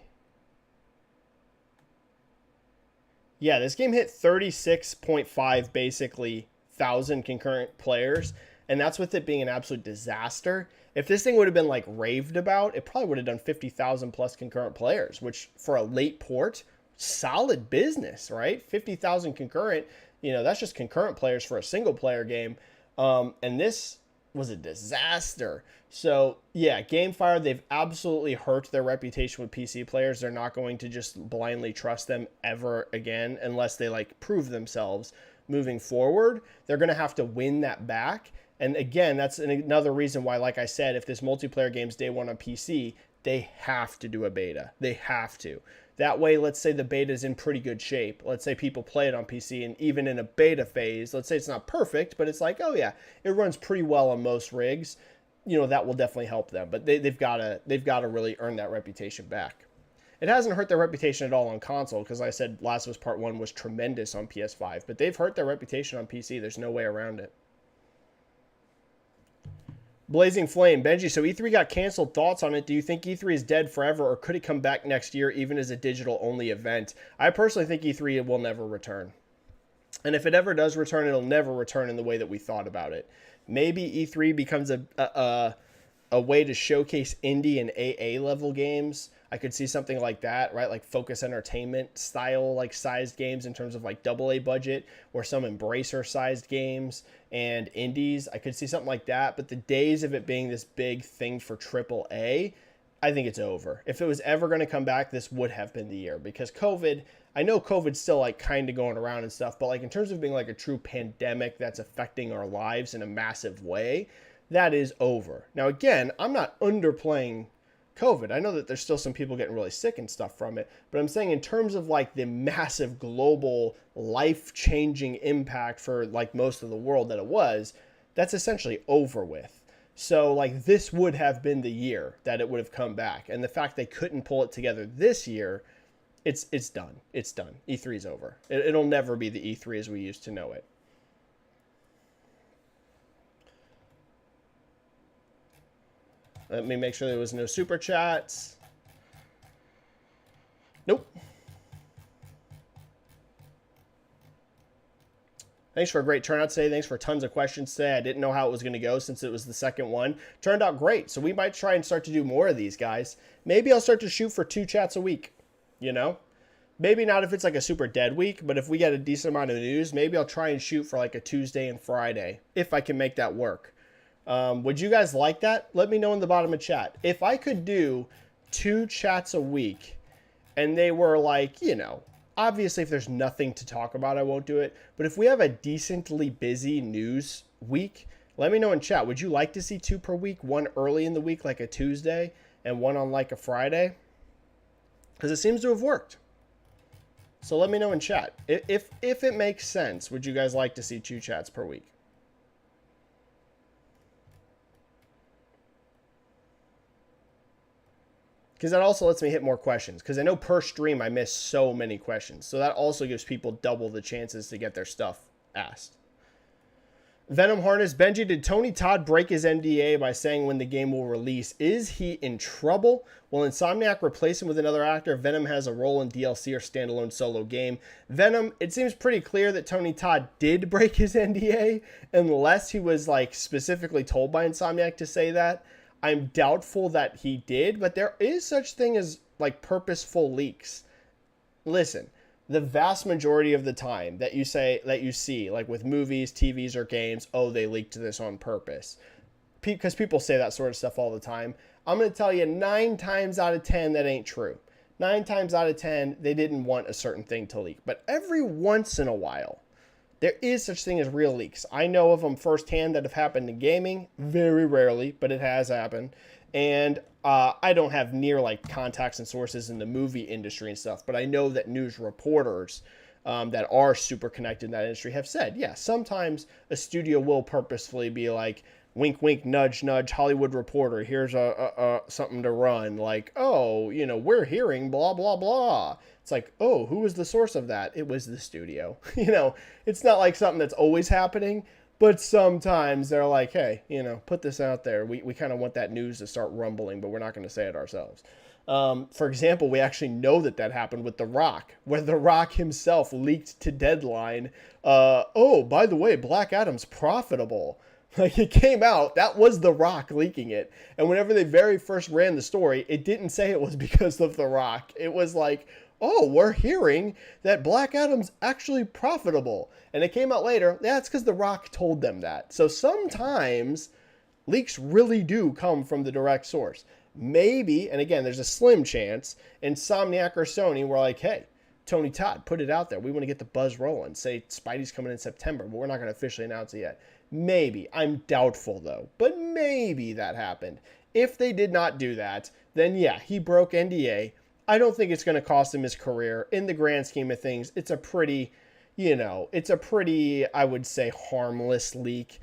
Yeah, this game hit 36.5 basically thousand concurrent players, and that's with it being an absolute disaster. If this thing would have been like raved about, it probably would have done 50,000 plus concurrent players, which for a late port, solid business, right? 50,000 concurrent, that's just concurrent players for a single player game. And this was a disaster. So yeah, Gamefire, they've absolutely hurt their reputation with PC players. They're not going to just blindly trust them ever again unless they like prove themselves moving forward. They're going to have to win that back. And again, that's another reason why, like I said, if this multiplayer game's day one on PC, they have to do a beta. They have to. That way, let's say the beta is in pretty good shape. Let's say people play it on PC, and even in a beta phase, let's say it's not perfect, but it's like, oh yeah, it runs pretty well on most rigs. That will definitely help them. But they've got to really earn that reputation back. It hasn't hurt their reputation at all on console, because like I said, Last of Us Part 1 was tremendous on PS5. But they've hurt their reputation on PC. There's no way around it. Blazing Flame, Benji, so E3 got canceled. Thoughts on it? Do you think E3 is dead forever, or could it come back next year even as a digital-only event? I personally think E3 will never return. And if it ever does return, it'll never return in the way that we thought about it. Maybe E3 becomes a way to showcase indie and AA level games. I could see something like that, right? Like Focus Entertainment style, like sized games in terms of like AA budget, or some Embracer sized games and indies. I could see something like that. But the days of it being this big thing for AAA, I think it's over. If it was ever going to come back, this would have been the year, because COVID, I know COVID's still like kind of going around and stuff, but like in terms of being like a true pandemic that's affecting our lives in a massive way, that is over. Now, again, I'm not underplaying COVID. I know that there's still some people getting really sick and stuff from it, but I'm saying in terms of like the massive global life-changing impact for like most of the world that it was, that's essentially over with. So like this would have been the year that it would have come back. And the fact they couldn't pull it together this year, it's done. It's done. E3's over. It'll never be the E3 as we used to know it. Let me make sure there was no super chats. Nope. Thanks for a great turnout today. Thanks for tons of questions today. I didn't know how it was going to go since it was the second one. Turned out great. So we might try and start to do more of these, guys. Maybe I'll start to shoot for 2 chats a week, Maybe not if it's like a super dead week, but if we get a decent amount of news, maybe I'll try and shoot for like a Tuesday and Friday, if I can make that work. Would you guys like that? Let me know in the bottom of chat. If I could do 2 chats a week and they were like, obviously if there's nothing to talk about, I won't do it. But if we have a decently busy news week, let me know in chat. Would you like to see 2 per week? One early in the week, like a Tuesday, and one on like a Friday? because it seems to have worked. So let me know in chat. If it makes sense, would you guys like to see 2 chats per week? Because that also lets me hit more questions. Because I know per stream I miss so many questions. So that also gives people double the chances to get their stuff asked. Venom Harness. Benji, did Tony Todd break his NDA by saying when the game will release? Is he in trouble? Will Insomniac replace him with another actor? Venom has a role in DLC or standalone solo game. Venom, it seems pretty clear that Tony Todd did break his NDA, unless he was like specifically told by Insomniac to say that. I'm doubtful that he did, but there is such thing as like purposeful leaks. Listen, the vast majority of the time that you see, like with movies, TVs, or games, oh, they leaked this on purpose. Because people say that sort of stuff all the time. I'm going to tell you 9 times out of 10 that ain't true. 9 times out of 10, they didn't want a certain thing to leak. But every once in a while, there is such thing as real leaks. I know of them firsthand that have happened in gaming. Very rarely, but it has happened. And I don't have near like contacts and sources in the movie industry and stuff, but I know that news reporters that are super connected in that industry have said, yeah, sometimes a studio will purposefully be like, wink, wink, nudge, nudge, Hollywood Reporter, here's something to run. Like, oh, you know, we're hearing blah, blah, blah. It's like, oh, who was the source of that? It was the studio. You know, it's not like something that's always happening, but sometimes they're like, hey, you know, put this out there. We kind of want that news to start rumbling, but we're not going to say it ourselves. For example, we actually know that happened with The Rock, where The Rock himself leaked to Deadline, oh, by the way, Black Adam's profitable. Like, it came out, that was The Rock leaking it. And whenever they very first ran the story, it didn't say it was because of The Rock. It was like, oh, we're hearing that Black Adam's actually profitable. And it came out later, yeah, it's because The Rock told them that. So sometimes leaks really do come from the direct source. Maybe, and again, there's a slim chance, Insomniac or Sony were like, hey, Tony Todd, put it out there. We want to get the buzz rolling. Say Spidey's coming in September, but we're not going to officially announce it yet. Maybe. I'm doubtful, though. But maybe that happened. If they did not do that, then yeah, he broke NDA. I don't think it's going to cost him his career. In the grand scheme of things, it's a pretty, I would say, harmless leak.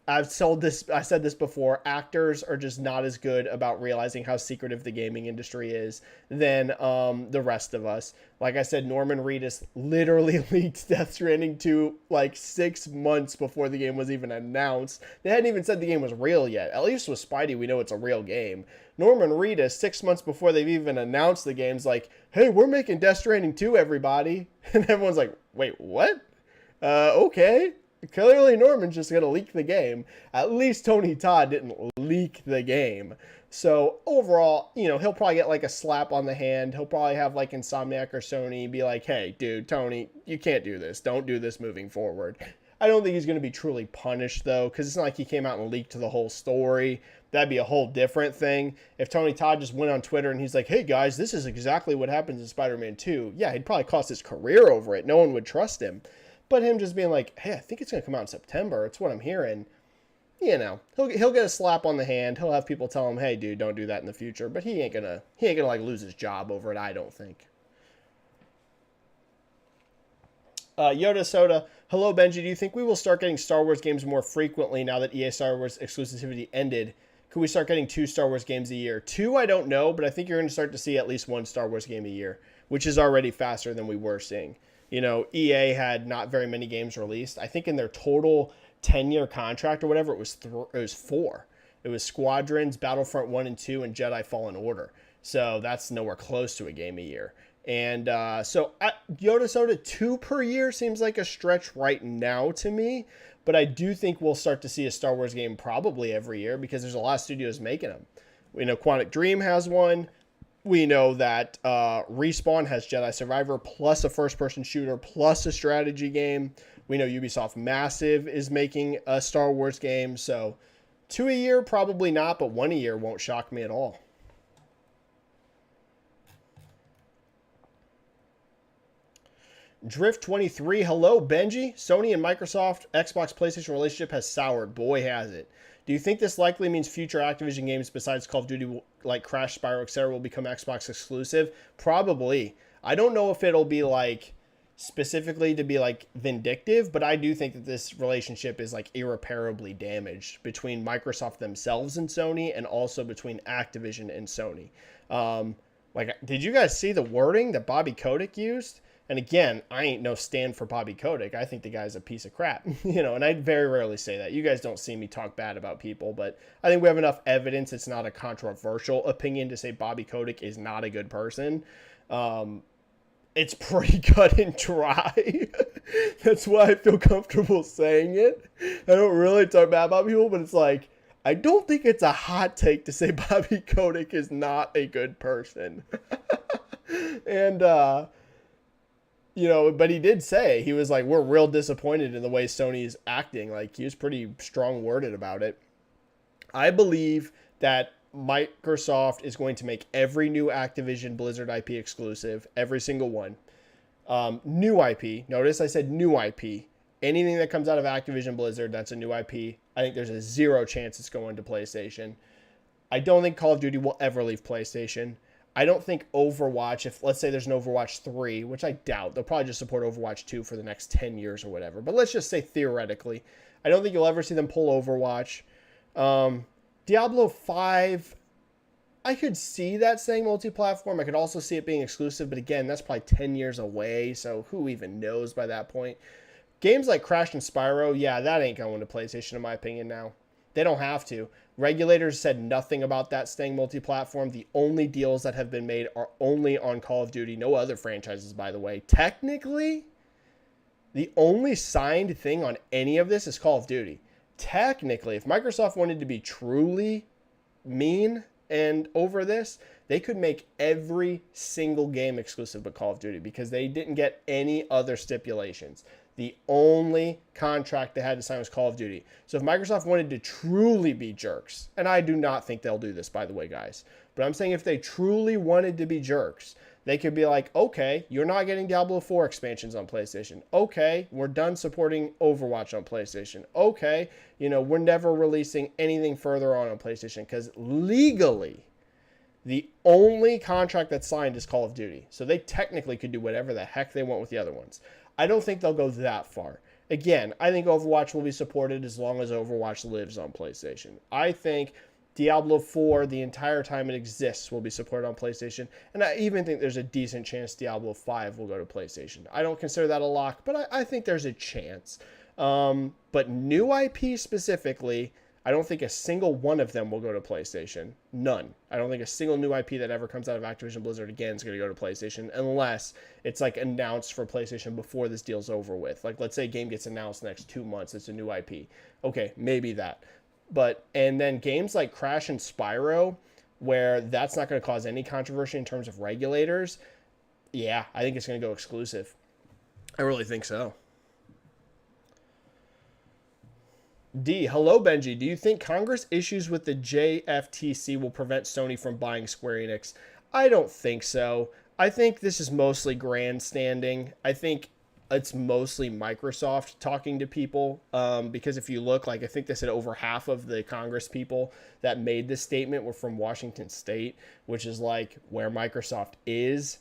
I said this before, actors are just not as good about realizing how secretive the gaming industry is than the rest of us. Like I said, Norman Reedus literally leaked Death Stranding 2 like 6 months before the game was even announced. They hadn't even said the game was real yet. At least with Spidey, we know it's a real game. Norman Reedus, 6 months before they've even announced the game's like, hey, we're making Death Stranding 2, everybody. And everyone's like, wait, what? Okay. Clearly Norman's just going to leak the game. At least Tony Todd didn't leak the game. So overall, he'll probably get like a slap on the hand. He'll probably have like Insomniac or Sony be like, hey, dude, Tony, you can't do this. Don't do this moving forward. I don't think he's going to be truly punished, though, because it's not like he came out and leaked the whole story. That'd be a whole different thing. If Tony Todd just went on Twitter and he's like, hey, guys, this is exactly what happens in Spider-Man 2. Yeah, he'd probably cost his career over it. No one would trust him. But him just being like, hey, I think it's going to come out in September. It's what I'm hearing. He'll get a slap on the hand. He'll have people tell him, hey, dude, don't do that in the future. But he ain't gonna like lose his job over it, I don't think. Yoda Soda, hello, Benji. Do you think we will start getting Star Wars games more frequently now that EA Star Wars exclusivity ended? Could we start getting 2 Star Wars games a year? 2, I don't know, but I think you're going to start to see at least 1 Star Wars game a year, which is already faster than we were seeing. EA had not very many games released. I think in their total 10-year contract or whatever, it was 4. It was Squadrons, Battlefront 1 and 2, and Jedi Fallen Order. So that's nowhere close to a game a year. And Yoda Soda, 2 per year seems like a stretch right now to me. But I do think we'll start to see a Star Wars game probably every year because there's a lot of studios making them. We know Quantic Dream has one. We know that Respawn has Jedi Survivor plus a first-person shooter plus a strategy game. We know Ubisoft Massive is making a Star Wars game. So 2 a year, probably not, but 1 a year won't shock me at all. Drift23, hello, Benji. Sony and Microsoft, Xbox, PlayStation relationship has soured. Boy, has it. Do you think this likely means future Activision games besides Call of Duty, like Crash, Spyro, etc., will become Xbox exclusive? Probably. I don't know if it'll be like specifically to be like vindictive, but I do think that this relationship is like irreparably damaged between Microsoft themselves and Sony, and also between Activision and Sony. Like, did you guys see the wording that Bobby Kotick used? And again, I ain't no stand for Bobby Kotick. I think the guy's a piece of crap, and I very rarely say that. You guys don't see me talk bad about people, but I think we have enough evidence. It's not a controversial opinion to say Bobby Kotick is not a good person. It's pretty cut and dry. That's why I feel comfortable saying it. I don't really talk bad about people, but it's like, I don't think it's a hot take to say Bobby Kotick is not a good person. And, but he did say, he was like, we're real disappointed in the way Sony is acting. Like, he was pretty strong worded about it. I believe that Microsoft is going to make every new Activision Blizzard IP exclusive, every single one. New IP. Notice I said new IP. Anything that comes out of Activision Blizzard, that's a new IP. I think there's a 0 chance it's going to PlayStation. I don't think Call of Duty will ever leave PlayStation. I don't think Overwatch, if let's say there's an Overwatch 3, which I doubt, they'll probably just support Overwatch 2 for the next 10 years or whatever. But let's just say theoretically, I don't think you'll ever see them pull Overwatch. Diablo 5, I could see that saying multi-platform. I could also see it being exclusive, but again, that's probably 10 years away, so who even knows by that point? Games like Crash and Spyro, yeah, that ain't going to PlayStation in my opinion now. They don't have to. Regulators said nothing about that staying multi-platform. The only deals that have been made are only on Call of Duty. No other franchises, by the way. Technically, the only signed thing on any of this is Call of Duty. Technically, if Microsoft wanted to be truly mean and over this, they could make every single game exclusive but Call of Duty because they didn't get any other stipulations. The only contract they had to sign was Call of Duty. So if Microsoft wanted to truly be jerks, and I do not think they'll do this, by the way, guys, but I'm saying if they truly wanted to be jerks, they could be like, okay, you're not getting Diablo 4 expansions on PlayStation. Okay, we're done supporting Overwatch on PlayStation. Okay, we're never releasing anything further on PlayStation because legally, the only contract that's signed is Call of Duty. So they technically could do whatever the heck they want with the other ones. I don't think they'll go that far. Again, I think Overwatch will be supported as long as Overwatch lives on PlayStation. I think Diablo 4, the entire time it exists, will be supported on PlayStation. And I even think there's a decent chance Diablo 5 will go to PlayStation. I don't consider that a lock, but I think there's a chance. But new IP specifically, I don't think a single one of them will go to PlayStation. None. I don't think a single new IP that ever comes out of Activision Blizzard again is going to go to PlayStation unless it's like announced for PlayStation before this deal's over with. Like, let's say a game gets announced next 2 months. It's a new IP. Okay, maybe that. And then games like Crash and Spyro, where that's not going to cause any controversy in terms of regulators, yeah, I think it's going to go exclusive. I really think so. D, hello Benji. Do you think Congress issues with the JFTC will prevent Sony from buying Square Enix? I don't think so. I think this is mostly grandstanding. I think it's mostly Microsoft talking to people because if you look, like I think they said over half of the Congress people that made this statement were from Washington State, which is like where Microsoft is.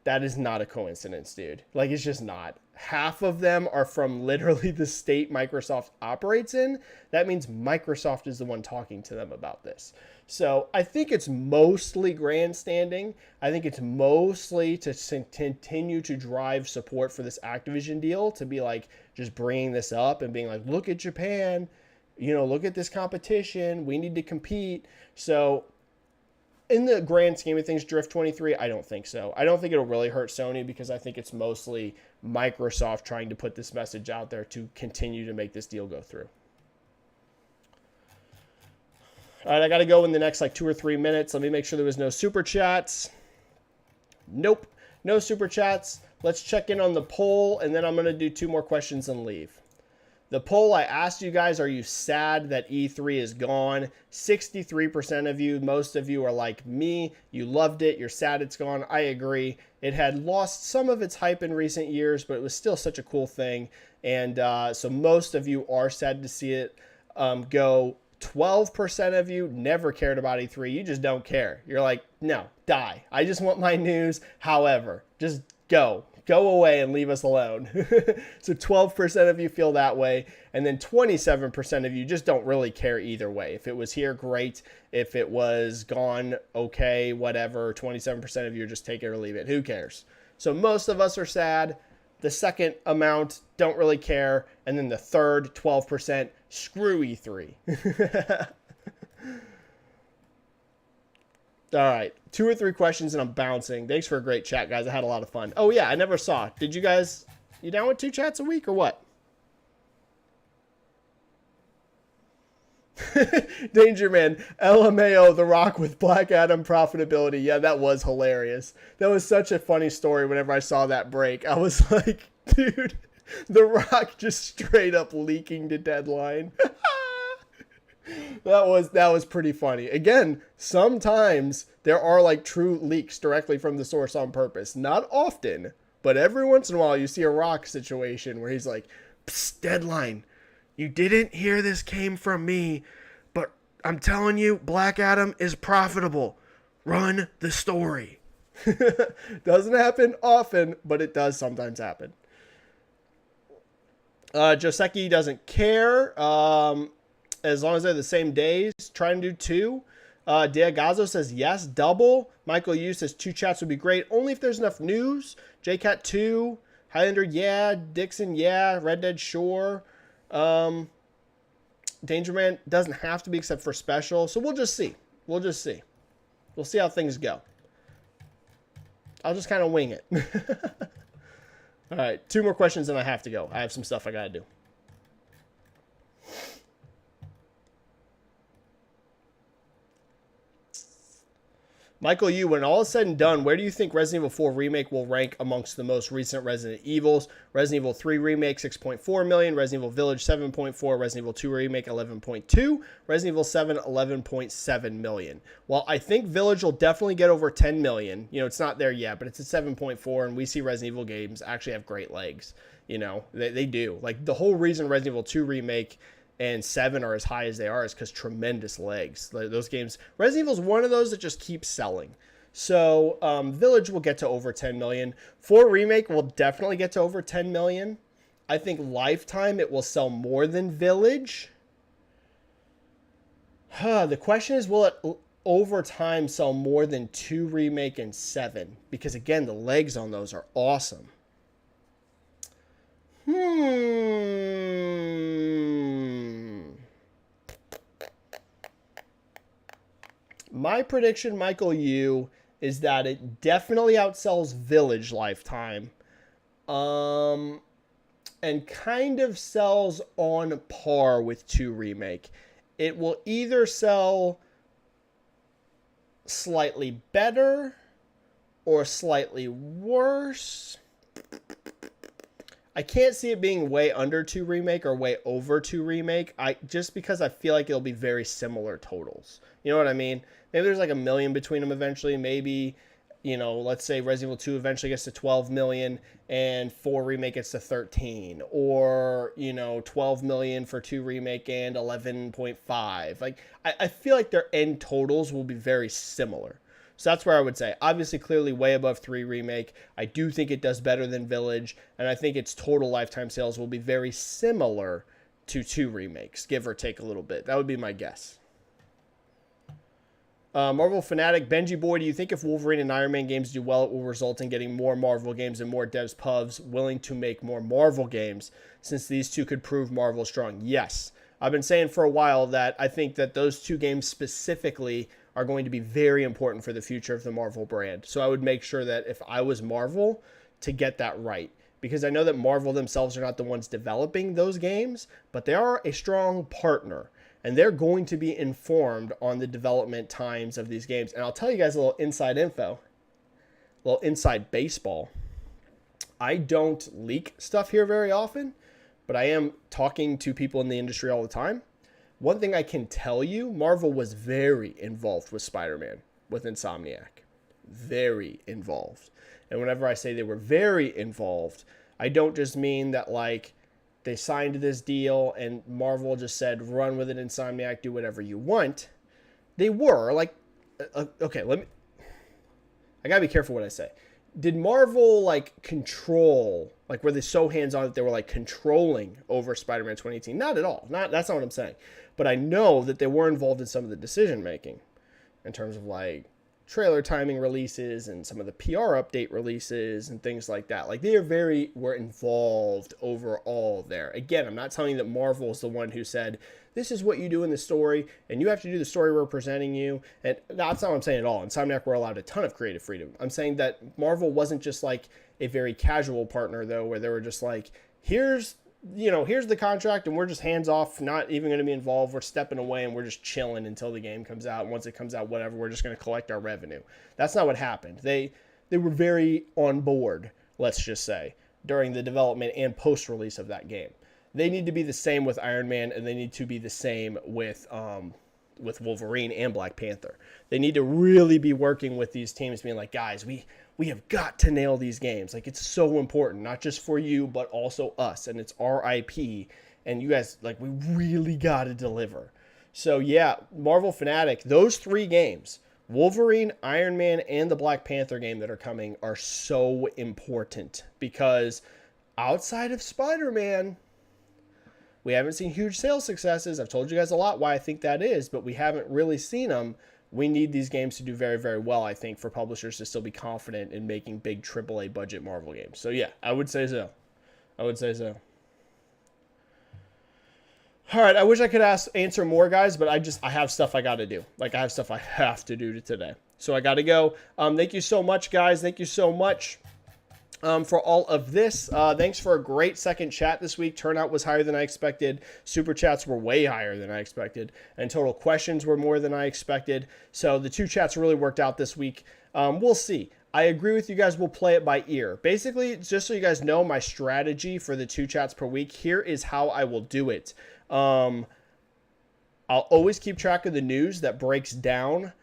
That is not a coincidence, dude. Like, it's just not. Half of them are from literally the state Microsoft operates in. That means Microsoft is the one talking to them about this. So I think it's mostly grandstanding. I think it's mostly to continue to drive support for this Activision deal, to be like just bringing this up and being like, look at Japan, look at this competition. We need to compete. So in the grand scheme of things, Drift 23, I don't think so. I don't think it'll really hurt Sony because I think it's mostly Microsoft trying to put this message out there to continue to make this deal go through. All right, I got to go in the next 2 or 3 minutes. Let me make sure there was no super chats. Nope, no super chats. Let's check in on the poll, and then I'm going to do 2 more questions and leave. The poll, I asked you guys, are you sad that E3 is gone? 63% of you, most of you are like me. You loved it. You're sad it's gone. I agree. It had lost some of its hype in recent years, but it was still such a cool thing. And so most of you are sad to see it go. 12% of you never cared about E3. You just don't care. You're like, no, die. I just want my news. However, just go away and leave us alone. So 12% of you feel that way. And then 27% of you just don't really care either way. If it was here, great. If it was gone, okay, whatever. 27% of you just take it or leave it. Who cares? So most of us are sad. The second amount don't really care. And then the third, 12%, screw E3. All right. 2 or 3 questions and I'm bouncing. Thanks for a great chat, guys. I had a lot of fun. Oh, yeah. I never saw. Did you guys... You down with 2 chats a week or what? Danger Man. LMAO, The Rock with Black Adam profitability. Yeah, that was hilarious. That was such a funny story whenever I saw that break. I was like, dude, The Rock just straight up leaking to Deadline. That was pretty funny. Again, sometimes there are like true leaks directly from the source on purpose. Not often, but every once in a while you see a Rock situation where he's like, psst, Deadline, you didn't hear this came from me, but I'm telling you, Black Adam is profitable. Run the story. Doesn't happen often, but it does sometimes happen. Joseki doesn't care. As long as they're the same days, try and do 2. Diagazo says yes, double. Michael Yu says 2 chats would be great. Only if there's enough news. JCat 2. Highlander, yeah. Dixon, yeah. Red Dead, sure. Danger Man doesn't have to be except for special. So we'll just see. We'll see how things go. I'll just kind of wing it. All right. 2 more questions and I have to go. I have some stuff I got to do. Michael Yu, when all is said and done, where do you think Resident Evil 4 Remake will rank amongst the most recent Resident Evils? Resident Evil 3 Remake, 6.4 million. Resident Evil Village, 7.4. Resident Evil 2 Remake, 11.2. Resident Evil 7, 11.7 million. Well, I think Village will definitely get over 10 million. You know, it's not there yet, but it's at 7.4, and we see Resident Evil games actually have great legs. You know, they do. Like, the whole reason Resident Evil 2 Remake and 7 are as high as they are is because tremendous legs. Those games, Resident Evil is one of those that just keeps selling. So Village will get to over 10 million. 4 Remake will definitely get to over 10 million. I think Lifetime, it will sell more than Village. The question is, will it over time sell more than 2 Remake and 7? Because again, the legs on those are awesome. My prediction, Michael Yu, is that it definitely outsells Village Lifetime. And kind of sells on par with 2 Remake. It will either sell slightly better or slightly worse. I can't see it being way under 2 Remake or way over 2 Remake. Just because I feel like it'll be very similar totals. You know what I mean? Maybe there's like a million between them eventually. Maybe, you know, let's say Resident Evil 2 eventually gets to 12 million and 4 Remake gets to 13. Or, you know, 12 million for 2 Remake and 11.5. Like, I feel like their end totals will be very similar. So that's where I would say. Obviously, clearly way above 3 Remake. I do think it does better than Village. And I think its total lifetime sales will be very similar to 2 Remakes, give or take a little bit. That would be my guess. Marvel Fanatic, Benji Boy, do you think if Wolverine and Iron Man games do well, it will result in getting more Marvel games and more devs pubs willing to make more Marvel games, since these two could prove Marvel strong? Yes. I've been saying for a while that I think that those 2 games specifically are going to be very important for the future of the Marvel brand. So I would make sure that if I was Marvel, to get that right. Because I know that Marvel themselves are not the ones developing those games, but they are a strong partner. And they're going to be informed on the development times of these games. And I'll tell you guys a little inside info, a little inside baseball. I don't leak stuff here very often, but I am talking to people in the industry all the time. One thing I can tell you, Marvel was very involved with Spider-Man, with Insomniac. Very involved. And whenever I say they were very involved, I don't just mean that, like, they signed this deal and Marvel just said, run with it, Insomniac, do whatever you want. They were like, okay, I gotta be careful what I say. Did Marvel like control, like were they so hands-on that they were like controlling over Spider-Man 2018? Not at all. That's not what I'm saying. But I know that they were involved in some of the decision making in terms of like trailer timing releases and some of the PR update releases and things like that. Like they were involved overall there. Again, I'm not telling you that Marvel is the one who said, this is what you do in the story, and you have to do the story we're presenting you. And that's not what I'm saying at all. Insomniac were allowed a ton of creative freedom. I'm saying that Marvel wasn't just like a very casual partner, though, where they were just like, here's the contract, and we're just hands off, not even going to be involved. We're stepping away, and we're just chilling until the game comes out. And once it comes out, whatever, we're just going to collect our revenue. That's not what happened. They were very on board, let's just say, during the development and post-release of that game. They need to be the same with Iron Man, and they need to be the same with Wolverine and Black Panther. They need to really be working with these teams, being like, guys, we have got to nail these games. Like, it's so important, not just for you, but also us, and it's our IP, and you guys, like, we really got to deliver. So, yeah, Marvel Fanatic, those 3 games, Wolverine, Iron Man, and the Black Panther game that are coming are so important because outside of Spider-Man, we haven't seen huge sales successes. I've told you guys a lot why I think that is, but we haven't really seen them. We need these games to do very, very well, I think, for publishers to still be confident in making big AAA budget Marvel games. So, yeah, I would say so. All right, I wish I could answer more, guys, but I have stuff I got to do. Like, I have stuff I have to do today. So, I got to go. Thank you so much, guys. Thank you so much. For all of this. Thanks for a great second chat this week. Turnout was higher than I expected. Super chats were way higher than I expected. And total questions were more than I expected. So the 2 chats really worked out this week. We'll see. I agree with you guys. We'll play it by ear. Basically, just so you guys know my strategy for the 2 chats per week, here is how I will do it. I'll always keep track of the news that breaks down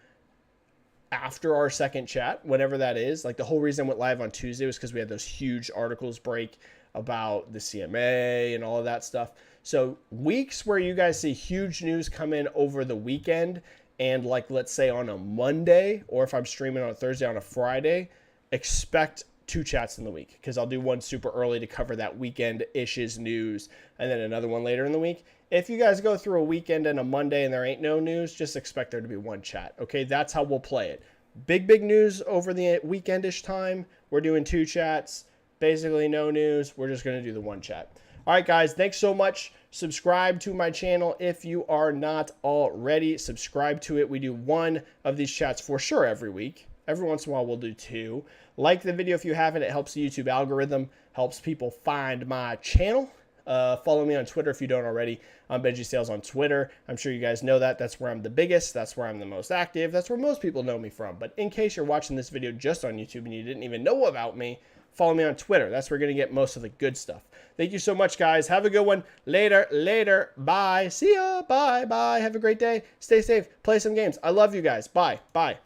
after our second chat, whenever that is. Like, the whole reason I went live on Tuesday was because we had those huge articles break about the CMA and all of that stuff. So weeks where you guys see huge news come in over the weekend, and like, let's say on a Monday, or if I'm streaming on a Thursday, on a Friday, expect 2 chats in the week, because I'll do one super early to cover that weekend-ish's news, and then another one later in the week. If you guys go through a weekend and a Monday and there ain't no news, just expect there to be 1 chat. Okay, that's how we'll play it. Big news over the weekendish time. We're doing 2 chats. Basically no news. We're just going to do the 1 chat. All right, guys, thanks so much. Subscribe to my channel if you are not already. Subscribe to it. We do 1 of these chats for sure every week. Every once in a while, we'll do 2. Like the video if you haven't. It helps the YouTube algorithm, helps people find my channel. Follow me on Twitter if you don't already. I'm Benji-Sales on Twitter. I'm sure you guys know that. That's where I'm the biggest. That's where I'm the most active. That's where most people know me from. But in case you're watching this video just on YouTube and you didn't even know about me, follow me on Twitter. That's where you're going to get most of the good stuff. Thank you so much, guys. Have a good one. Later. Bye. See ya. Bye. Have a great day. Stay safe. Play some games. I love you guys. Bye. Bye.